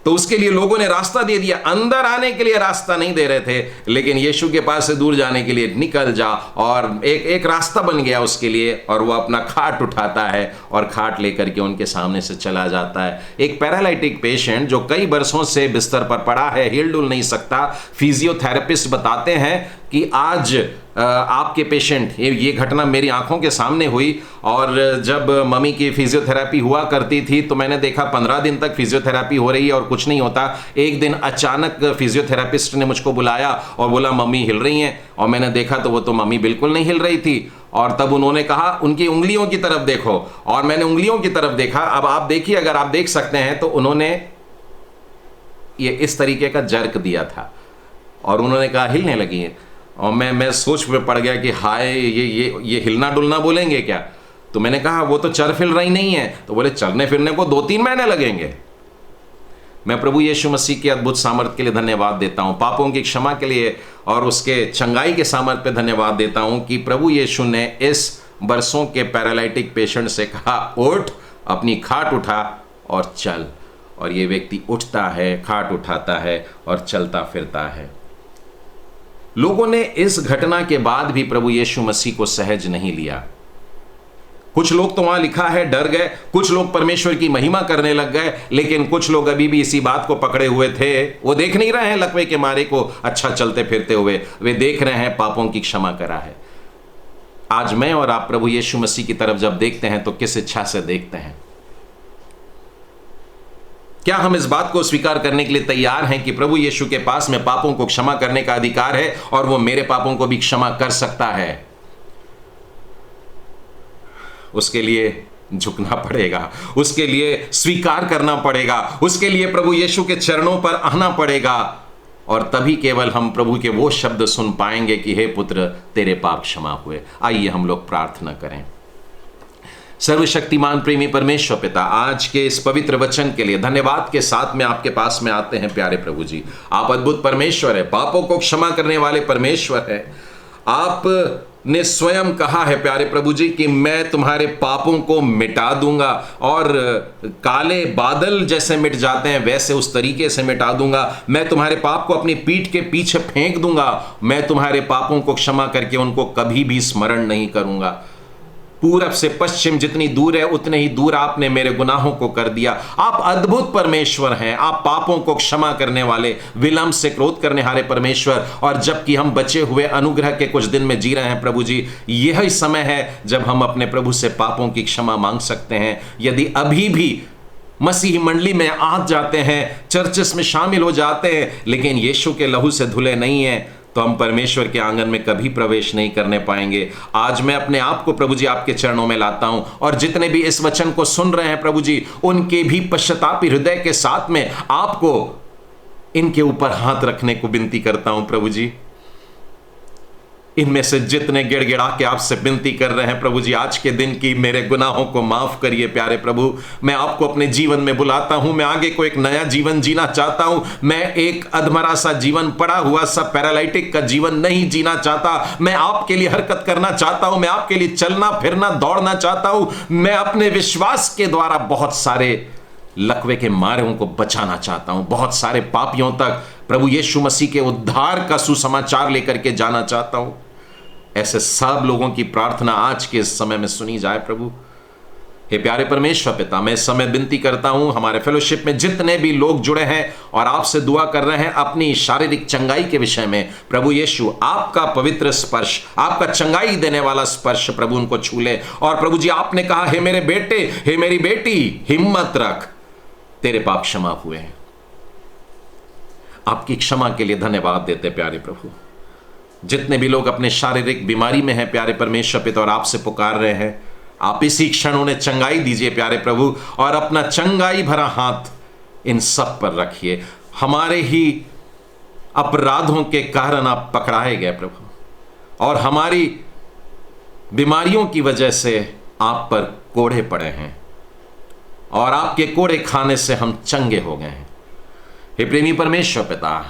तो उसके लिए लोगों ने रास्ता दे दिया। अंदर आने के लिए रास्ता नहीं दे रहे थे, लेकिन यीशु के पास से दूर जाने के लिए निकल जा, और एक रास्ता बन गया उसके लिए। और वो अपना खाट उठाता है और खाट लेकर के उनके सामने से चला जाता है। एक पैरालिटिक पेशेंट जो कई बरसों से बिस्तर पर पड़ा है, हिल डुल नहीं सकता, फिजियोथेरेपिस्ट बताते हैं कि आज आपके पेशेंट, ये घटना मेरी आंखों के सामने हुई। और जब मम्मी की फिजियोथेरेपी हुआ करती थी तो मैंने देखा 15 दिन तक फिजियोथेरेपी हो रही है और कुछ नहीं होता। एक दिन अचानक फिजियोथेरेपिस्ट ने मुझको बुलाया और बोला मम्मी हिल रही हैं, और मैंने देखा तो वो तो मम्मी बिल्कुल नहीं हिल रही थी। और तब उन्होंने कहा उनकी उंगलियों की तरफ देखो, और मैंने उंगलियों की तरफ देखा। अब आप देखिए, अगर आप देख सकते हैं तो उन्होंने ये इस तरीके का जर्क दिया था और उन्होंने कहा हिलने लगी है। और मैं सोच में पड़ गया कि हाय, ये हिलना डुलना बोलेंगे क्या? तो मैंने कहा वो तो चल फिर रही नहीं है। तो बोले चलने फिरने को 2-3 महीने लगेंगे। मैं प्रभु यीशु मसीह के अद्भुत सामर्थ्य के लिए धन्यवाद देता हूं, पापों की क्षमा के लिए और उसके चंगाई के सामर्थ्य पे धन्यवाद देता हूं कि प्रभु यीशु ने इस बरसों के पैरालिटिक पेशेंट से कहा उठ, अपनी खाट उठा और चल। और ये व्यक्ति उठता है, खाट उठाता है और चलता फिरता है। लोगों ने इस घटना के बाद भी प्रभु यीशु मसीह को सहज नहीं लिया। कुछ लोग तो वहां लिखा है डर गए, कुछ लोग परमेश्वर की महिमा करने लग गए, लेकिन कुछ लोग अभी भी इसी बात को पकड़े हुए थे। वो देख नहीं रहे हैं लकवे के मारे को अच्छा चलते फिरते हुए, वे देख रहे हैं पापों की क्षमा करा है। आज मैं और आप प्रभु यीशु मसीह की तरफ जब देखते हैं तो किस इच्छा से देखते हैं? क्या हम इस बात को स्वीकार करने के लिए तैयार हैं कि प्रभु यीशु के पास में पापों को क्षमा करने का अधिकार है और वो मेरे पापों को भी क्षमा कर सकता है? उसके लिए झुकना पड़ेगा, उसके लिए स्वीकार करना पड़ेगा, उसके लिए प्रभु यीशु के चरणों पर आना पड़ेगा, और तभी केवल हम प्रभु के वो शब्द सुन पाएंगे कि हे पुत्र तेरे पाप क्षमा हुए। आइए हम लोग प्रार्थना करें। सर्वशक्तिमान प्रेमी परमेश्वर पिता, आज के इस पवित्र वचन के लिए धन्यवाद के साथ में आपके पास में आते हैं। प्यारे प्रभु जी, आप अद्भुत परमेश्वर है, पापों को क्षमा करने वाले परमेश्वर है। आप ने स्वयं कहा है प्यारे प्रभु जी कि मैं तुम्हारे पापों को मिटा दूंगा, और काले बादल जैसे मिट जाते हैं वैसे उस तरीके से मिटा दूंगा। मैं तुम्हारे पाप को अपनी पीठ के पीछे फेंक दूंगा। मैं तुम्हारे पापों को क्षमा करके उनको कभी भी स्मरण नहीं करूंगा। पूरब से पश्चिम जितनी दूर है उतने ही दूर आपने मेरे गुनाहों को कर दिया। आप अद्भुत परमेश्वर हैं। आप पापों को क्षमा करने वाले, विलंब से क्रोध करने हारे परमेश्वर। और जबकि हम बचे हुए अनुग्रह के कुछ दिन में जी रहे हैं प्रभु जी, यही समय है जब हम अपने प्रभु से पापों की क्षमा मांग सकते हैं। यदि अभी भी मसीही मंडली में आ जाते हैं, चर्चेस में शामिल हो जाते हैं, लेकिन यीशु के लहू से धुले नहीं हैं, तो हम परमेश्वर के आंगन में कभी प्रवेश नहीं करने पाएंगे। आज मैं अपने आप को प्रभु जी आपके चरणों में लाता हूं, और जितने भी इस वचन को सुन रहे हैं प्रभु जी, उनके भी पश्चातापी हृदय के साथ में आपको इनके ऊपर हाथ रखने को विनती करता हूं प्रभु जी। इनमें से जितने गिड़गिड़ा के आपसे विनती कर रहे हैं प्रभु जी, आज के दिन की मेरे गुनाहों को माफ करिए प्यारे प्रभु। मैं आपको अपने जीवन में बुलाता हूं। मैं आगे को एक नया जीवन जीना चाहता हूं। मैं एक अधमरा सा जीवन, पड़ा हुआ सा पैरालाइटिक का जीवन नहीं जीना चाहता। मैं आपके लिए हरकत करना चाहता हूं। मैं आपके लिए चलना फिरना दौड़ना चाहता हूं। मैं अपने विश्वास के द्वारा बहुत सारे लकवे के मारों को बचाना चाहता हूं। बहुत सारे पापियों तक प्रभु यीशु मसीह के उद्धार का सुसमाचार लेकर के जाना चाहता हूं। ऐसे सब लोगों की प्रार्थना आज के इस समय में सुनी जाए प्रभु। हे प्यारे परमेश्वर पिता, मैं इस समय विनती करता हूं, हमारे फेलोशिप में जितने भी लोग जुड़े हैं और आपसे दुआ कर रहे हैं अपनी शारीरिक चंगाई के विषय में, प्रभु यीशु आपका पवित्र स्पर्श, आपका चंगाई देने वाला स्पर्श प्रभु उनको छू ले। और प्रभु जी, आपने कहा, हे मेरे बेटे, हे मेरी बेटी, हिम्मत रख, तेरे पाप क्षमा हुए हैं। आपकी क्षमा के लिए धन्यवाद देते प्यारे प्रभु। जितने भी लोग अपने शारीरिक बीमारी में हैं प्यारे परमेश्वर पिता और आपसे पुकार रहे हैं, आप इसी क्षण उन्हें चंगाई दीजिए प्यारे प्रभु, और अपना चंगाई भरा हाथ इन सब पर रखिए। हमारे ही अपराधों के कारण आप पकड़ाए गए प्रभु, और हमारी बीमारियों की वजह से आप पर कोड़े पड़े हैं, और आपके कोड़े खाने से हम चंगे हो गए हैं। हे प्रेमी परमेश्वर पिता,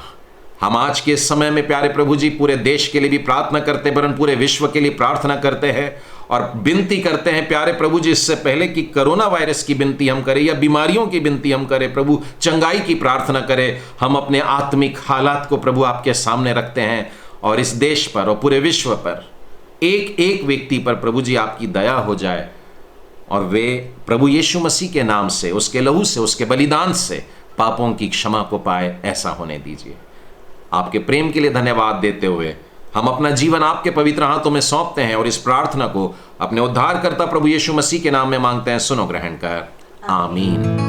हम आज के समय में प्यारे प्रभु जी पूरे देश के लिए भी प्रार्थना करते हैं, वरन पूरे विश्व के लिए प्रार्थना करते हैं और विनती करते हैं प्यारे प्रभु जी, इससे पहले कि कोरोना वायरस की विनती हम करें या बीमारियों की विनती हम करें प्रभु, चंगाई की प्रार्थना करें, हम अपने आत्मिक हालात को प्रभु आपके सामने रखते हैं। और इस देश पर और पूरे विश्व पर एक एक व्यक्ति पर प्रभु जी आपकी दया हो जाए, और वे प्रभु यीशु मसीह के नाम से, उसके लहू से, उसके बलिदान से पापों की क्षमा को पाए। ऐसा होने दीजिए। आपके प्रेम के लिए धन्यवाद देते हुए हम अपना जीवन आपके पवित्र हाथों में सौंपते हैं, और इस प्रार्थना को अपने उद्धारकर्ता प्रभु यीशु मसीह के नाम में मांगते हैं। सुनो, ग्रहण कर। आमीन।